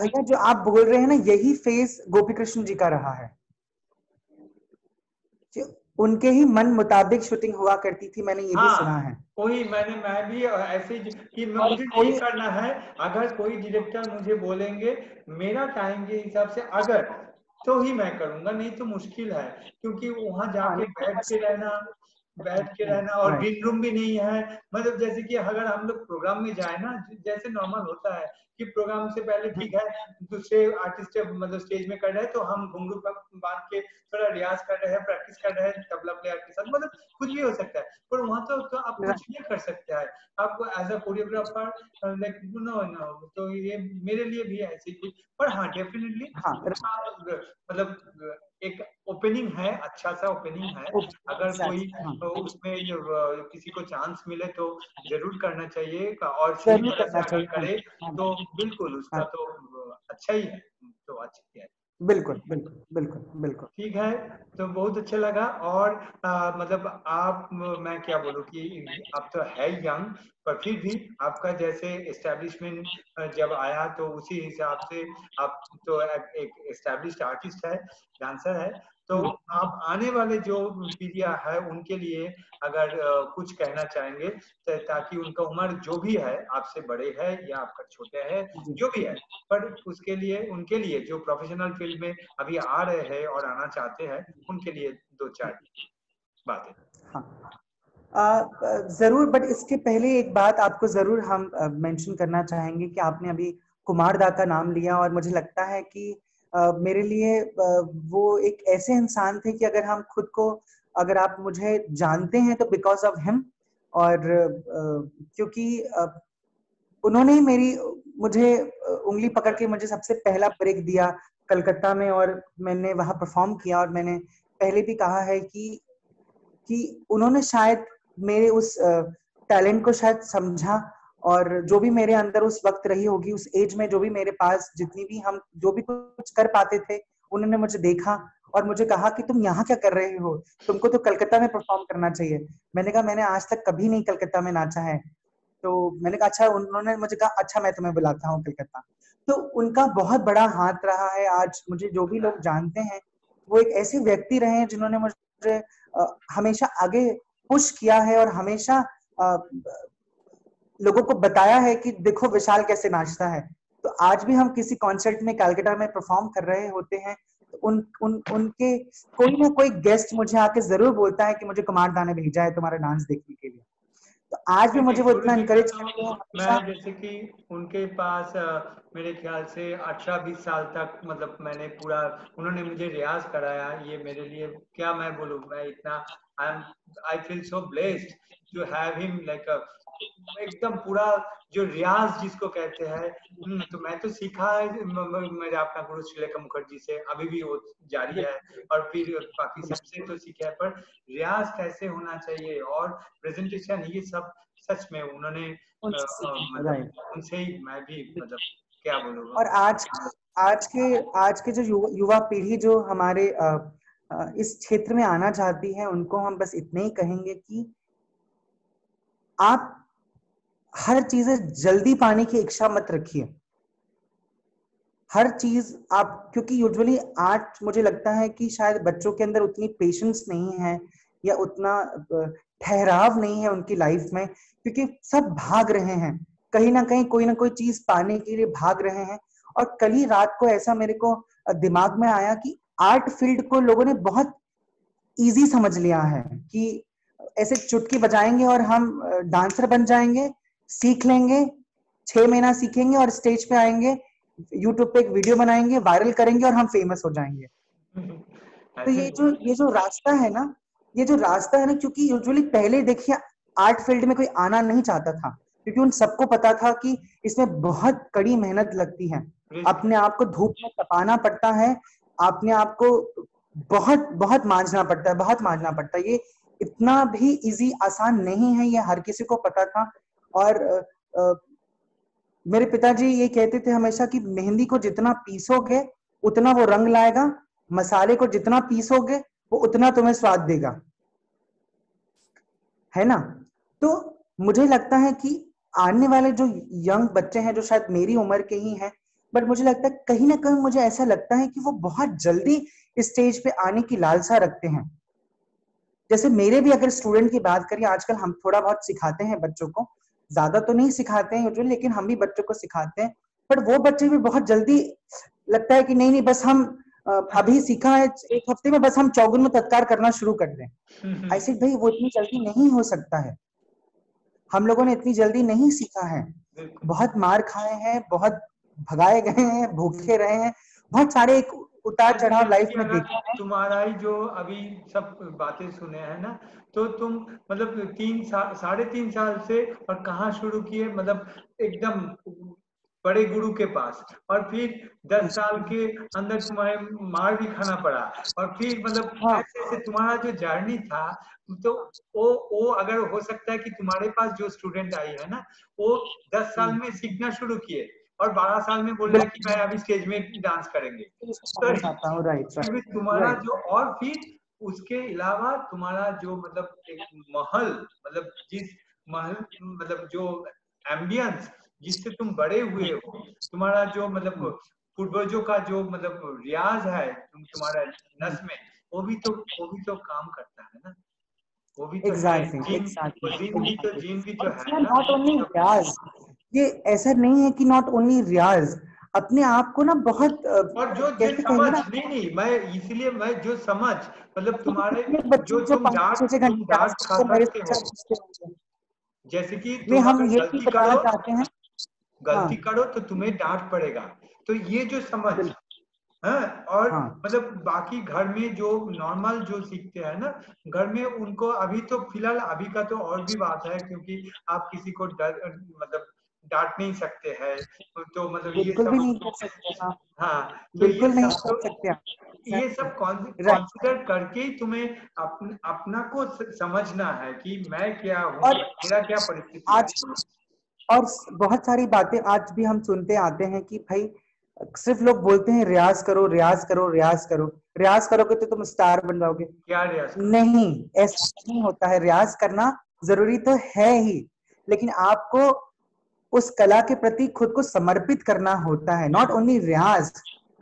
भैया जो आप बोल रहे हैं ना, यही फेस गोपी कृष्ण जी का रहा है कि उनके ही मन मुताबिक शूटिंग हुआ करती थी, मैंने ये भी सुना हाँ, है। वही मैं भी ऐसे ही कि मैं और मुझे नहीं कोई, करना है, अगर कोई डायरेक्टर मुझे बोलेंगे मेरा टाइम के हिसाब से अगर, तो ही मैं करूंगा, नहीं तो मुश्किल है, क्योंकि वहां हाँ, जाके नहीं तो मुश्किल बैठ के रहना, और राइट। ग्रीन रूम भी नहीं है, मतलब जैसे कि अगर हम लोग प्रोग्राम में जाए ना, जैसे नॉर्मल होता है कि प्रोग्राम से पहले ठीक है, दूसरे आर्टिस्ट मतलब स्टेज में कर रहे हैं तो हम घुंघरू बांध के थोड़ा रियाज कर रहे हैं, प्रैक्टिस कर रहे हैं तबला प्लेयर के साथ, मतलब कुछ भी हो सकता है, पर वहां तो आप कुछ नहीं कर सकते हैं, आपको as a choreographer, like no no, तो ये मेरे लिए भी ऐसी कुछ, पर हाँ डेफिनेटली हाँ, मतलब एक ओपनिंग है, अच्छा सा ओपनिंग है, अगर कोई एग्जैक्टली, हाँ, उसमें किसी को चांस मिले तो जरूर करना चाहिए, और सही जरूर तरह से करना अगर चाहिए। हाँ, करे हाँ, तो बिल्कुल उसका हाँ, तो अच्छा ही है, तो अच्छा ही है। बिल्कुल बिल्कुल बिल्कुल बिल्कुल। ठीक है, तो बहुत अच्छा लगा, और मतलब आप मैं क्या बोलूँ कि आप तो है यंग, पर फिर भी आपका जैसे एस्टेब्लिशमेंट जब आया तो उसी हिसाब से आप तो एक एस्टेब्लिश्ड आर्टिस्ट है, डांसर है, तो आप आने वाले जो पीढ़ियां है उनके लिए अगर कुछ कहना चाहेंगे, ताकि उनका उम्र जो भी है आपसे बड़े है या आपका छोटे है, जी, जो भी है, पर उसके लिए उनके लिए जो प्रोफेशनल फील्ड में अभी आ रहे हैं और आना चाहते हैं, उनके लिए 2-4 बातें। हाँ। जरूर, बट इसके पहले एक बात आपको जरूर हम मेंशन करना चाहेंगे कि आपने अभी कुमार दा का नाम लिया, और मुझे लगता है कि मेरे लिए वो एक ऐसे इंसान थे कि अगर हम खुद को, अगर आप मुझे जानते हैं तो बिकॉज ऑफ हिम। और क्योंकि उन्होंने ही मुझे उंगली पकड़ के मुझे सबसे पहला ब्रेक दिया कलकत्ता में, और मैंने वहां परफॉर्म किया। और मैंने पहले भी कहा है कि उन्होंने शायद मेरे उस टैलेंट को शायद समझा, और जो भी मेरे अंदर उस वक्त रही होगी, उस एज में जो भी मेरे पास जितनी भी हम जो भी कुछ कर पाते थे, उन्होंने मुझे देखा और मुझे कहा कि तुम यहाँ क्या कर रहे हो, तुमको तो कलकत्ता में परफॉर्म करना चाहिए। मैंने कहा मैंने आज तक कभी नहीं कलकत्ता में नाचा है। तो मैंने कहा अच्छा, उन्होंने मुझे कहा अच्छा मैं तुम्हें बुलाता हूँ कलकत्ता। तो उनका बहुत बड़ा हाथ रहा है। आज मुझे जो भी लोग जानते हैं, वो एक ऐसे व्यक्ति रहे हैं जिन्होंने मुझे हमेशा आगे पुश किया है, और हमेशा लोगों को बताया है कि देखो विशाल कैसे नाचता है। तो आज भी हम किसी कॉन्सर्ट में कलकत्ता में परफॉर्म कर रहे होते हैं, तो उनके कोई ना कोई गेस्ट मुझे आके जरूर बोलता है कि मुझे कुमार दा ने भेजा है तुम्हारा डांस देखने के लिए। तो आज भी मुझे वो गुरु इतना जी का इनकरेज तो करते हैं मैं हमेशा। जैसे कि उनके पास मेरे ख्याल से 18-20 साल तक मतलब मैंने पूरा, उन्होंने मुझे रियाज कराया। ये मेरे लिए क्या मैं बोलूँ, मैं इतना I feel so blessed to have him like एकदम पूरा जो रियाज जिसको कहते हैं। तो मैं तो सीखा है मेरे अपना गुरु श्रीलेखा मुखर्जी से, अभी भी वो जारी है, और फिर बाकी सबसे तो सीखा है। पर रियाज कैसे होना चाहिए और प्रेजेंटेशन, ये सब सच में उन्होंने मतलब राइट। उनसे ही मैं भी मतलब क्या बोलूँगा। और आज के जो युवा पीढ़ी जो हमारे इस क्षेत्र में आना चाहती है, उनको हम बस इतने ही कहेंगे कि आप हर चीजें जल्दी पाने की इच्छा मत रखिए। हर चीज आप, क्योंकि यूजुअली आज मुझे लगता है कि शायद बच्चों के अंदर उतनी पेशेंस नहीं है या उतना ठहराव नहीं है उनकी लाइफ में, क्योंकि सब भाग रहे हैं कहीं ना कहीं, कोई ना कोई चीज पाने के लिए भाग रहे हैं। और कल ही रात को ऐसा मेरे को दिमाग में आया कि आर्ट फील्ड को लोगों ने बहुत इजी समझ लिया है कि ऐसे चुटकी बजाएंगे और हम डांसर बन जाएंगे, सीख लेंगे, 6 महीना सीखेंगे और स्टेज पे आएंगे, यूट्यूब पे एक वीडियो बनाएंगे, वायरल करेंगे और हम फेमस हो जाएंगे। तो ऐसे ये जो रास्ता है ना, क्योंकि यूजुअली पहले देखिए आर्ट फील्ड में कोई आना नहीं चाहता था, क्योंकि उन सबको पता था कि इसमें बहुत कड़ी मेहनत लगती है, अपने आप को धूप में तपाना पड़ता है, अपने आप को बहुत बहुत मांझना पड़ता है। ये इतना भी इजी आसान नहीं है, ये हर किसी को पता था। और मेरे पिताजी ये कहते थे हमेशा कि मेहंदी को जितना पीसोगे उतना वो रंग लाएगा, मसाले को जितना पीसोगे वो उतना तुम्हें स्वाद देगा, है ना। तो मुझे लगता है कि आने वाले जो यंग बच्चे हैं, जो शायद मेरी उम्र के ही हैं, बट मुझे लगता है कहीं ना कहीं, मुझे ऐसा लगता है कि वो बहुत जल्दी स्टेज पे आने की लालसा रखते हैं। जैसे मेरे भी अगर स्टूडेंट की बात करें, आजकल हम थोड़ा बहुत सिखाते हैं बच्चों को, ज्यादा तो नहीं सिखाते हैं यूजुअली, लेकिन हम भी बच्चों को सिखाते हैं। बट वो बच्चे भी बहुत जल्दी लगता है कि नहीं नहीं, बस हम अभी सीखा है, 1 हफ्ते में बस हम चौगुन में तत्कार करना शुरू कर दें। ऐसे भाई वो इतनी जल्दी नहीं हो सकता है, हम लोगों ने इतनी जल्दी नहीं सीखा है, बहुत मार खाए हैं, बहुत भगाए गए हैं, भूखे रहे हैं, बहुत सारे एक उतार चढ़ाव लाइफ में देखे हैं। तुम्हारा ही जो अभी सब बातें सुने हैं ना, तो तुम मतलब 3 साल 3.5 साल से, और कहाँ शुरू किए, मतलब एकदम बड़े गुरु के पास, और फिर 10 साल के अंदर तुम्हारे मार भी खाना पड़ा, और फिर मतलब हाँ, ऐसे ऐसे तुम्हारा जो जर्नी था। तो वो अगर हो सकता है कि तुम्हारे पास जो स्टूडेंट आई है ना, वो 10 साल में सीखना शुरू किए और 12 साल में बोल रहा है कि मैं अभी स्टेज में डांस करेंगे। तो चाहता हूँ, राइट तुम्हारा राइट। जो, और फिर उसके अलावा तुम्हारा जो मतलब एक महल, मतलब जिस महल, मतलब जो एम्बियंस जिससे तुम बड़े हुए हो, तुम्हारा जो मतलब पूर्वजों का जो मतलब रियाज है तुम्हारा नस में, वो भी तो काम करता है ना, वो भी तो है। एग्जैक्टली जिन भी तो है ना, नॉट ओनली रियाज, ये ऐसा नहीं है कि नॉट ओनली रियाज, अपने आप को ना बहुत और जो कैसे समझ, कहेंगे ना, नहीं मैं इसलिए मैं जो समझ, मतलब तुम्हारे कितने बच्चे जो जो तुम 5-6 तुम घंटे डांस डांट खा करते हैं, मेरे सकते से हो, अच्छा बचते होंगे। जैसे कि नहीं, तुम हम अगर ये चीज बताना चाहते हैं। हाँ, गलती करो तो तुम्हें डांट पड़ेगा। तो ये जो समझ है, और हाँ, मतलब बाकी घर में जो नॉर्मल जो सीखते हैं ना, घर में उनको अभी तो फिलहाल अभी का तो और भी बात है, क्योंकि आप किसी को मतलब डांट नहीं सकते हैं, तो मतलब ये बिल्कुल भी सब, नहीं कर सकते। हाँ, हाँ तो ये बिल्कुल नहीं सब तो, कर सकते आप। ये सब राइट। कॉन्सिडर करके ही तुम्हें अपना को समझना है कि मैं क्या हूँ, और मेरा क्या परिस्थिति है। आज और बहुत सारी बातें आज भी हम सुनते आते हैं कि भाई सिर्फ लोग बोलते हैं रियाज करो, रियाज करो, रियाज करो, रियाज करोगे तो तुम स्टार बन जाओगे। क्या रियाज करो। नहीं, ऐसा नहीं होता है। रियाज करना जरूरी तो है ही, लेकिन आपको उस कला के प्रति खुद को समर्पित करना होता है। नॉट ओनली रियाज,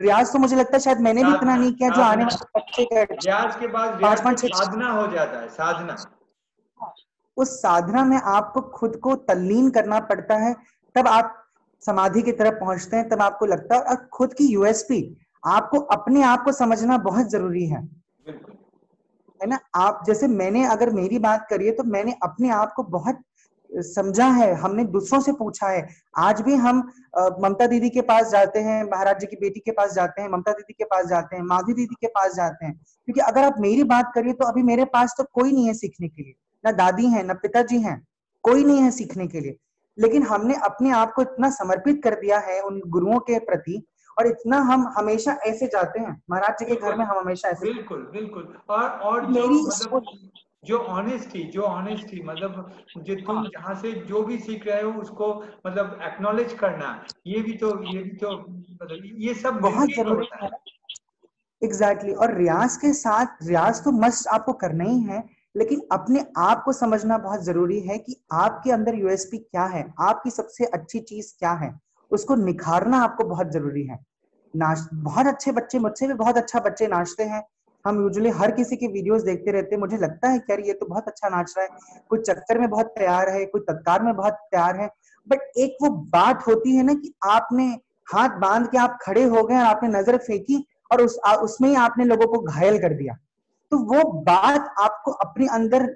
रियाज तो मुझे लगता है शायद मैंने भी इतना साधना, नहीं किया जो आने साधना, वाले बच्चे कर रियाज के बाद पांच रियाज तो पांच छह साधना हो जाता है, साधना। उस साधना में आपको खुद को तल्लीन करना पड़ता है, तब आप समाधि की तरफ पहुंचते हैं, तब आपको लगता है। और खुद की यूएसपी, आपको अपने आप को समझना बहुत जरूरी है ना। आप जैसे, मैंने अगर मेरी बात करिए तो मैंने अपने आप को बहुत समझा है, हमने दूसरों से पूछा है। आज भी हम ममता दीदी के पास जाते हैं, महाराज जी की बेटी के पास जाते हैं, ममता दीदी के पास जाते हैं, माधवी दीदी के पास जाते हैं, क्योंकि अगर आप मेरी बात करिए तो अभी मेरे पास तो कोई नहीं है सीखने के लिए, ना दादी है, ना पिताजी हैं, कोई नहीं है सीखने के लिए। लेकिन हमने अपने आप को इतना समर्पित कर दिया है उन गुरुओं के प्रति, और इतना हम हमेशा ऐसे जाते हैं महाराज जी के घर में, हम हमेशा ऐसे। बिल्कुल बिल्कुल। और जो मेरी मतलब जो ऑनेस्टी मतलब जो तुम जहाँ से जो भी सीख रहे हो उसको मतलब एक्नॉलेज करना, ये भी तो मतलब ये सब बहुत मिलके तो जरूरी होता है। है। एग्जैक्टली और रियाज के साथ, रियाज तो मस्ट आपको करना ही है, लेकिन अपने आप को समझना बहुत जरूरी है कि आपके अंदर यूएसपी क्या है, आपकी सबसे अच्छी चीज क्या है, उसको निखारना आपको बहुत जरूरी है। नाच बहुत अच्छे बच्चे, मुझसे भी बहुत अच्छा बच्चे नाचते हैं, हम यूजुअली हर किसी के वीडियोस देखते रहते हैं, मुझे लगता है यार ये तो बहुत अच्छा नाच रहा है, कोई चक्कर में बहुत तैयार है, कोई तत्कार में बहुत तैयार है। बट एक वो बात होती है ना कि आपने हाथ बांध के आप खड़े हो गए और आपने नजर फेंकी और उसमें ही आपने लोगों को घायल कर दिया। तो वो बात आपको अपने अंदर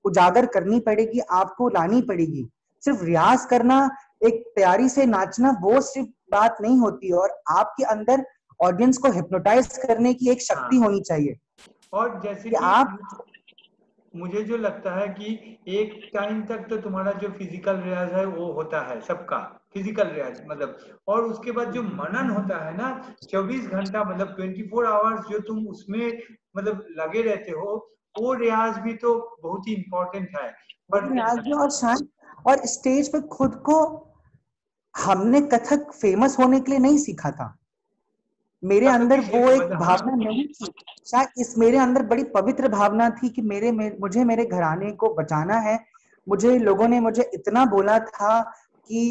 उजागर करनी पड़ेगी, आपको लानी पड़ेगी। सिर्फ रियाज करना, एक तैयारी से नाचना, वो सिर्फ बात नहीं होती, और आपके अंदर ऑडियंस को हिप्नोटाइज करने की एक शक्ति होनी चाहिए और जैसे कि कि आप। मुझे जो लगता है कि एक टाइम तक तो तुम्हारा जो फिजिकल रियाज है वो होता है सबका, फिजिकल रियाज मतलब, और उसके बाद जो मनन होता है ना 24 घंटा मतलब 24 आवर्स जो तुम उसमें मतलब लगे रहते हो, वो रियाज भी तो बहुत ही इम्पोर्टेंट है। पर रियाज भी, और शायद और स्टेज पे खुद को, हमने कथक फेमस होने के लिए नहीं सीखा था, मेरे अंदर वो एक मतलब भावना नहीं थी। शायद इस मेरे अंदर बड़ी पवित्र भावना थी कि मुझे मेरे घराने को बचाना है। मुझे लोगों ने मुझे इतना बोला था कि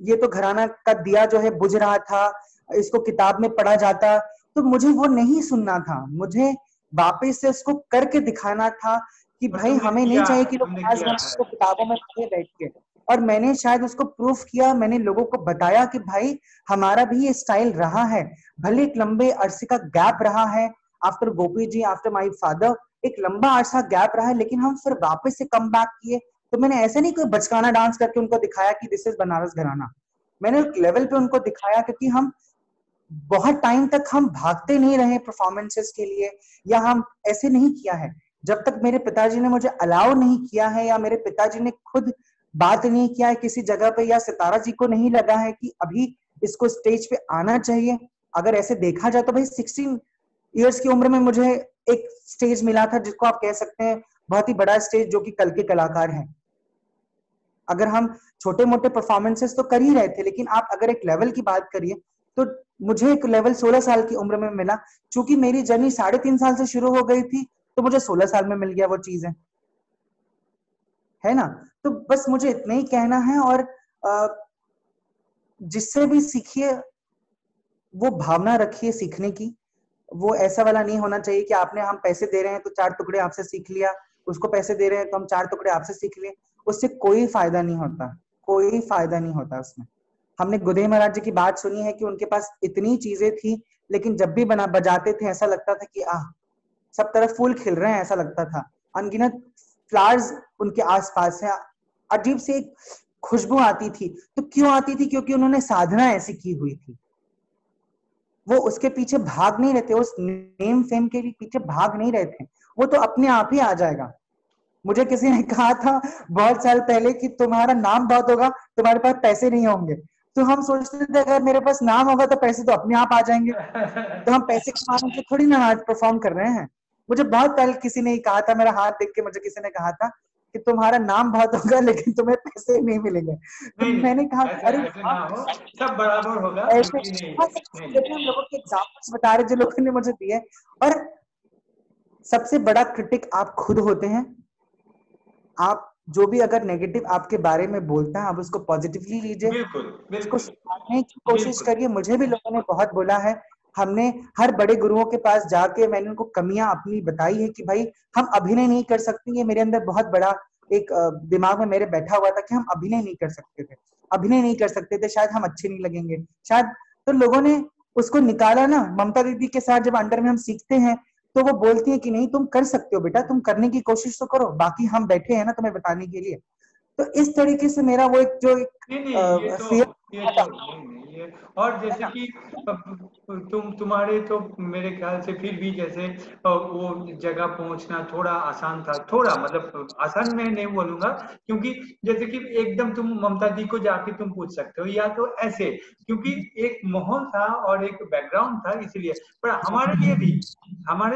ये तो घराना का दिया जो है बुझ रहा था, इसको किताब में पढ़ा जाता, तो मुझे वो नहीं सुनना था, मुझे वापस से उसको करके दिखाना था कि और भाई तुमने हमें नहीं किया चाहिए है, कि लोग तुमने आज किया को किताबों में पढ़े बैठ के। और मैंने शायद उसको प्रूफ किया, मैंने लोगों को बताया कि भाई हमारा भी ये स्टाइल रहा है, भले एक लंबे अरसे का गैप रहा है, after Gopi ji, after my father, एक लंबा अरसा गैप रहा है, लेकिन हम फिर वापस से कम बैक किए। तो मैंने ऐसे नहीं कोई बचकाना डांस करके उनको दिखाया कि दिस इज बनारस घराना, मैंने एक लेवल पे उनको दिखाया, क्योंकि हम बहुत टाइम तक हम भागते नहीं रहे परफॉर्मेंसेस के लिए, या हम ऐसे नहीं किया है। जब तक मेरे पिताजी ने मुझे अलाउ नहीं किया है, या मेरे पिताजी ने खुद बात नहीं किया है किसी जगह पे, या सितारा जी को नहीं लगा है कि अभी इसको स्टेज पे आना चाहिए। अगर ऐसे देखा जाए तो भाई 16 इयर्स की उम्र में मुझे एक स्टेज मिला था, जिसको आप कह सकते हैं बहुत ही बड़ा स्टेज, जो कि कल के कलाकार हैं। अगर हम छोटे मोटे परफॉर्मेंसेस तो कर ही रहे थे, लेकिन आप अगर एक लेवल की बात करिए तो मुझे एक लेवल 16 साल की उम्र में मिला। चूंकि मेरी जर्नी 3.5 साल से शुरू हो गई थी, तो मुझे 16 साल में मिल गया वो चीजें, है ना। तो बस मुझे इतना ही कहना है, और जिससे भी सीखिए वो भावना रखिए सीखने की। वो ऐसा वाला नहीं होना चाहिए कि आपने, हम पैसे दे रहे हैं तो 4 टुकड़े आपसे सीख लिया, उसको पैसे दे रहे हैं तो हम 4 टुकड़े आपसे सीख लिए। उससे कोई फायदा नहीं होता, कोई फायदा नहीं होता उसमें। हमने गुदे महाराज जी की बात सुनी है कि उनके पास इतनी चीजें थी, लेकिन जब भी बजाते थे ऐसा लगता था कि सब तरफ फूल खिल रहे हैं, ऐसा लगता था। अनगिनत फ्लावर्स उनके आसपास है, अजीब से एक खुशबू आती थी। तो क्यों आती थी? क्योंकि उन्होंने साधना ऐसी की हुई थी। वो उसके पीछे भाग नहीं रहे थे, उस नेम फेम के पीछे भाग नहीं रहे थे, वो तो अपने आप ही आ जाएगा। मुझे किसी ने कहा था बहुत साल पहले कि तुम्हारा नाम बहुत होगा, तुम्हारे पास पैसे नहीं होंगे। तो हम सोचते थे अगर मेरे पास नाम होगा तो पैसे तो अपने आप आ जाएंगे, तो हम पैसे कमाने के थोड़ी ना आज परफॉर्म कर रहे हैं। मुझे बहुत पहले किसी ने कहा था, मेरा हाथ देख के मुझे किसी ने कहा था कि तुम्हारा नाम बहुत होगा लेकिन तुम्हें पैसे नहीं मिलेंगे। तो नहीं मैंने कहा ऐसा अरे ऐसे ना हो, सब बराबर होगा, ऐसे क्योंकि नहीं नहीं। हम लोगों के एग्जाम्पल्स बता रहे जो लोगों ने मुझे दिए। और सबसे बड़ा क्रिटिक आप खुद होते हैं। आप जो भी अगर नेगेटिव आपके बारे में बोलता है, आप उसको पॉजिटिवली लीजिए, बिल्कुल उसको बिल्कुल सुधारने की कोशिश बिल्कुल। करिए। मुझे भी लोगों ने बहुत बोला है, हमने हर बड़े गुरुओं के पास जाके मैंने उनको कमियां अपनी बताई है कि भाई हम अभिनय नहीं कर सकते। ये मेरे अंदर बहुत बड़ा एक दिमाग में मेरे बैठा हुआ था कि हम अभिनय नहीं कर सकते थे, अभिनय नहीं कर सकते थे, शायद हम अच्छे नहीं लगेंगे शायद। तो लोगों ने उसको निकाला ना। ममता दीदी के साथ जब अंडर में हम सीखते हैं तो वो बोलती है कि नहीं तुम कर सकते हो बेटा, तुम करने की कोशिश तो करो, बाकी हम बैठे हैं ना तुम्हें बताने के लिए। तो इस तरीके से मेरा वो एक जो नहीं, ये और जैसे कि तुम्हारे तो मेरे ख्याल से फिर भी जैसे वो जगह पहुंचना थोड़ा आसान था, थोड़ा मतलब आसान मैं नहीं बोलूंगा, क्योंकि जैसे कि एकदम तुम ममता दी को जाके तुम पूछ सकते हो, या तो ऐसे, क्योंकि एक माहौल था और एक बैकग्राउंड था, इसलिए। पर हमारे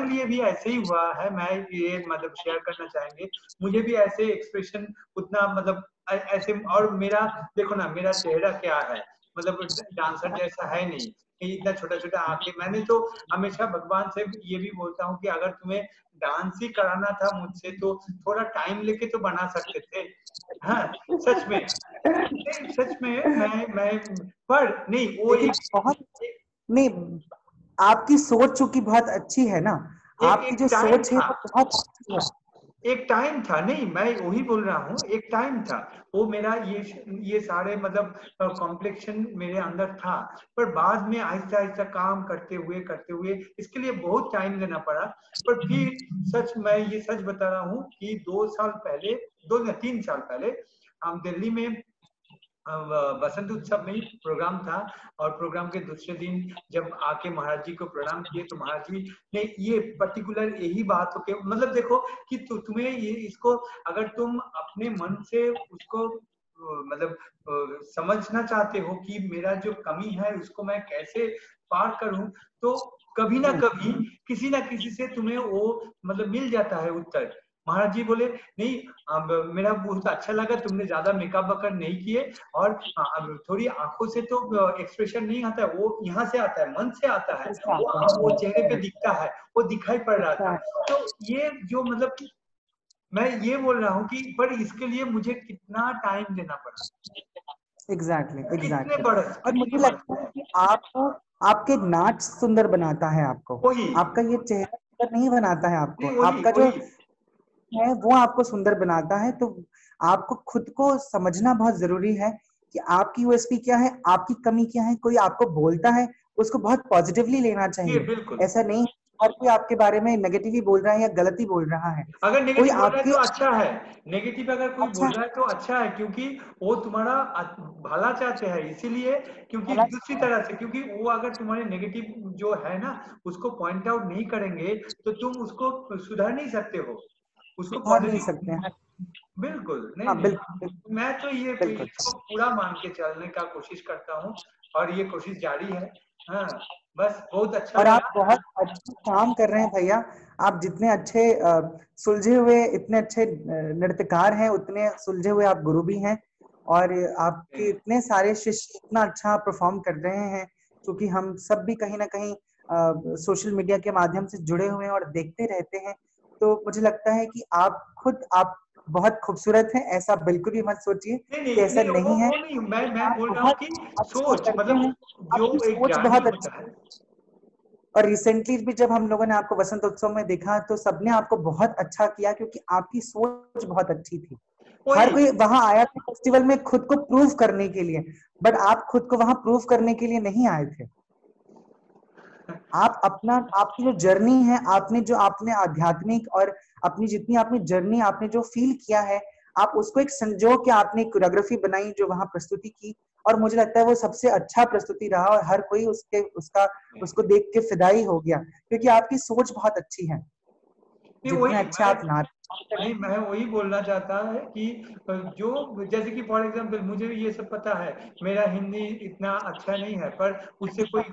लिए भी ऐसे ही हुआ है। मैं ये मतलब शेयर करना चाहेंगे, मुझे भी ऐसे एक्सप्रेशन उतना मतलब ऐसे, और मेरा देखो ना, मेरा चेहरा क्या है, मतलब डांसर जैसा है नहीं कि इतना छोटा छोटा आंखें। मैंने तो हमेशा भगवान से ये भी बोलता हूँ कि अगर तुम्हें डांस ही कराना था मुझसे तो थोड़ा टाइम लेके तो बना सकते थे। हाँ, सच में, सच में मैं पर नहीं, वो लेकिन बहुत नहीं, आपकी सोच चूंकि बहुत अच्छी है ना, आपकी एक जो टाइम सोच है था, वो बहुत अच्छी है। एक टाइम था, नहीं मैं वही बोल रहा हूँ, एक टाइम था वो मेरा, ये सारे मतलब कॉम्प्लेक्शन मेरे अंदर था। पर बाद में आहिस्ता आहिस्ता काम करते हुए इसके लिए बहुत टाइम देना पड़ा। पर फिर सच, मैं ये सच बता रहा हूँ कि 2 साल पहले, 2 या 3 साल पहले हम दिल्ली में बसंत उत्सव में ही प्रोग्राम था, और प्रोग्राम के दूसरे दिन जब आके महाराज जी को प्रणाम किए तो महाराज जी ने ये पर्टिकुलर यही बात हो के मतलब देखो कि तुम्हें ये इसको अगर तुम अपने मन से उसको मतलब समझना चाहते हो कि मेरा जो कमी है उसको मैं कैसे पार करूं, तो कभी ना कभी किसी ना किसी से तुम्हें वो मतलब मिल जाता है उत्तर। महाराज जी बोले नहीं, अब मेरा बहुत अच्छा लगा, तुमने ज्यादा मेकअप वकअप नहीं किए, और थोड़ी आंखों से तो एक्सप्रेशन नहीं आता है, वो यहाँ से आता है, मन से आता है, वो चेहरे पे दिखता है, वो दिखाई पड़ रहा था। तो ये जो मतलब मैं ये बोल रहा हूँ कि पर इसके लिए मुझे कितना टाइम देना पड़ा, एग्जैक्टली और मुझे लगता है कि आपको आपके नाच सुंदर बनाता है, आपको वही आपका ये चेहरा सुंदर नहीं बनाता है, आपको नहीं, वही आपका जो वही है वो आपको सुंदर बनाता है। तो आपको खुद को समझना बहुत जरूरी है कि आपकी यूएसपी क्या है, आपकी कमी क्या है। कोई आपको बोलता है उसको बहुत पॉजिटिवली लेना ये चाहिए। बिल्कुल। ऐसा नहीं हर कोई आपके बारे में नेगेटिव ही बोल रहा है या गलत ही बोल रहा है। अगर कोई नेगेटिव बोल रहा है आपके तो अच्छा है, नेगेटिव अगर कोई अच्छा बोल रहा है तो अच्छा है, क्योंकि वो तुम्हारा भला चाहते हैं, इसीलिए, क्योंकि भला दूसरी तरह से, क्योंकि वो अगर तुम्हारे नेगेटिव जो है ना उसको पॉइंट आउट नहीं करेंगे तो तुम उसको सुधार नहीं सकते हो, उसको सुधार नहीं सकते पॉजिटिव। हैं। बिल्कुल नहीं, हाँ नहीं, बिल्कुल मैं तो ये बिल्कुल। इसको पूरा मान के चलने का कोशिश करता हूँ, और ये कोशिश जारी है। हाँ, बस बहुत अच्छा और आप लगा। बहुत अच्छा काम कर रहे हैं भैया। आप जितने अच्छे सुलझे हुए इतने अच्छे नृत्यकार हैं, उतने सुलझे हुए आप गुरु भी हैं। और आपके इतने सारे शिष्य इतना अच्छा परफॉर्म कर रहे हैं, क्योंकि हम सब भी कहीं ना कहीं सोशल मीडिया के माध्यम से जुड़े हुए हैं और देखते रहते हैं। तो मुझे लगता है कि आप बहुत खूबसूरत हैं, ऐसा बिल्कुल भी मत सोचिए नहीं कि नहीं ऐसा नहीं, नहीं है। वो नहीं, मैं आप बोल रहा हूँ बहुत कि अच्छा सोच करते हैं, मतलब जो आपकी एक सोच ज्ञानी बहुत अच्छी होता है। है। और रिसेंटली भी जब हम लोगों ने आपको वसंत उत्सव में देखा तो सबने आपको बहुत अच्छा किया, क्योंकि आपकी सोच बहुत अच्छी थी। हर वही कोई वहां आया था फेस्टिवल में खुद को प्रूव करने के लिए, बट आप खुद को वहां प्रूव करने के लिए नहीं आए थे। आप अपना आपकी जो जर्नी है, आपने आध्यात्मिक और अपनी जितनी आपने जर्नी आपने जो फील किया है, आप उसको एक संजो के आपने कोरियोग्राफी बनाई जो वहां प्रस्तुति की। और मुझे लगता है वो सबसे अच्छा प्रस्तुति रहा और हर कोई उसको देख के फिदाई हो गया, क्योंकि आपकी सोच बहुत अच्छी है। नहीं, जितने वही अच्छे मैं आप नाच नहीं, मैं वही बोलना चाहता है कि जो जैसे कि फॉर एग्जांपल मुझे भी ये सब पता है, मेरा हिंदी इतना अच्छा नहीं है, पर उससे कोई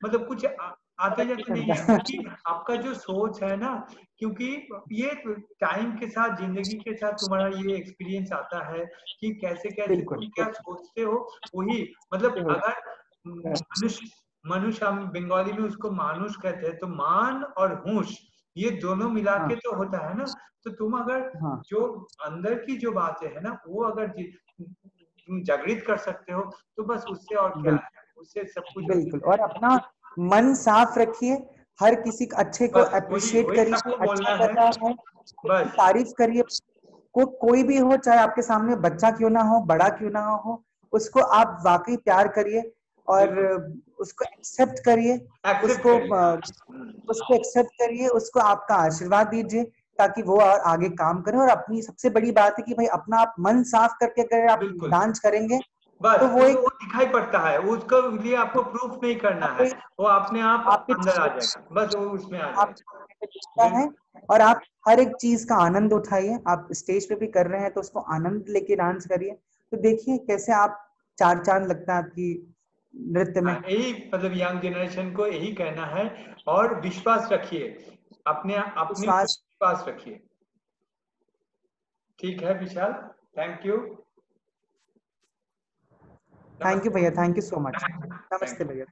मतलब कुछ आते फर्क जाते नहीं नहीं है, पड़ता। क्योंकि आपका जो सोच है ना, क्योंकि ये टाइम के साथ, जिंदगी के साथ तुम्हारा ये एक्सपीरियंस आता है कि कैसे कैसे बिल्कुल तुम क्या सोचते हो। वही मतलब अगर मनुष्य मनुष्य हम बंगाली में उसको मानुष कहते हैं, तो मान और होश ये दोनों मिला हाँ के तो होता है ना। तो तुम अगर हाँ जो अंदर की जो बातें है ना वो अगर तुम जागृत कर सकते हो तो बस उससे और क्या बिल्कुल है, उससे सब कुछ हो बिल्कुल। और अपना मन साफ रखिए, हर किसी अच्छे को बस वही अप्रिशिएट वही करिए, सबको अच्छा बोलना कर है। रहा है उसकी बस तारीफ करिए। कोई भी हो, चाहे आपके सामने बच्चा क्यों ना हो, बड़ा क्यों ना हो, उसको आप वाकई प्यार करिए और बिल्कुल उसको एक्सेप्ट करिए, एक्सेप्ट उसको करिए। हाँ। उसको एक्सेप्ट करिए, उसको आपका आशीर्वाद दीजिए, ताकि वो और आगे काम करें। और अपनी सबसे बड़ी बात है कि भाई अपना आप मन साफ करके अगर आप बिल्कुल। डांस करेंगे बस तो वो एक वो दिखाई पड़ता है, उसको लिए आपको प्रूफ नहीं करना है, वो अपने आप आपके अंदर आ जाएगा, बस वो उसमें आ आप जाएगा। है। और आप हर एक चीज का आनंद उठाइए। आप स्टेज पे भी कर रहे हैं तो उसको आनंद लेके डांस करिए, तो देखिए कैसे आप चार चांद लगता है आपकी नृत्य में। यही मतलब यंग जनरेशन को यही कहना है, और विश्वास रखिए, अपने ऊपर विश्वास। विश्वास रखिए। ठीक है विशाल, थैंक यू। थैंक यू भैया, नमस्ते। Thank you so much. Thank नमस्ते यू। भैया।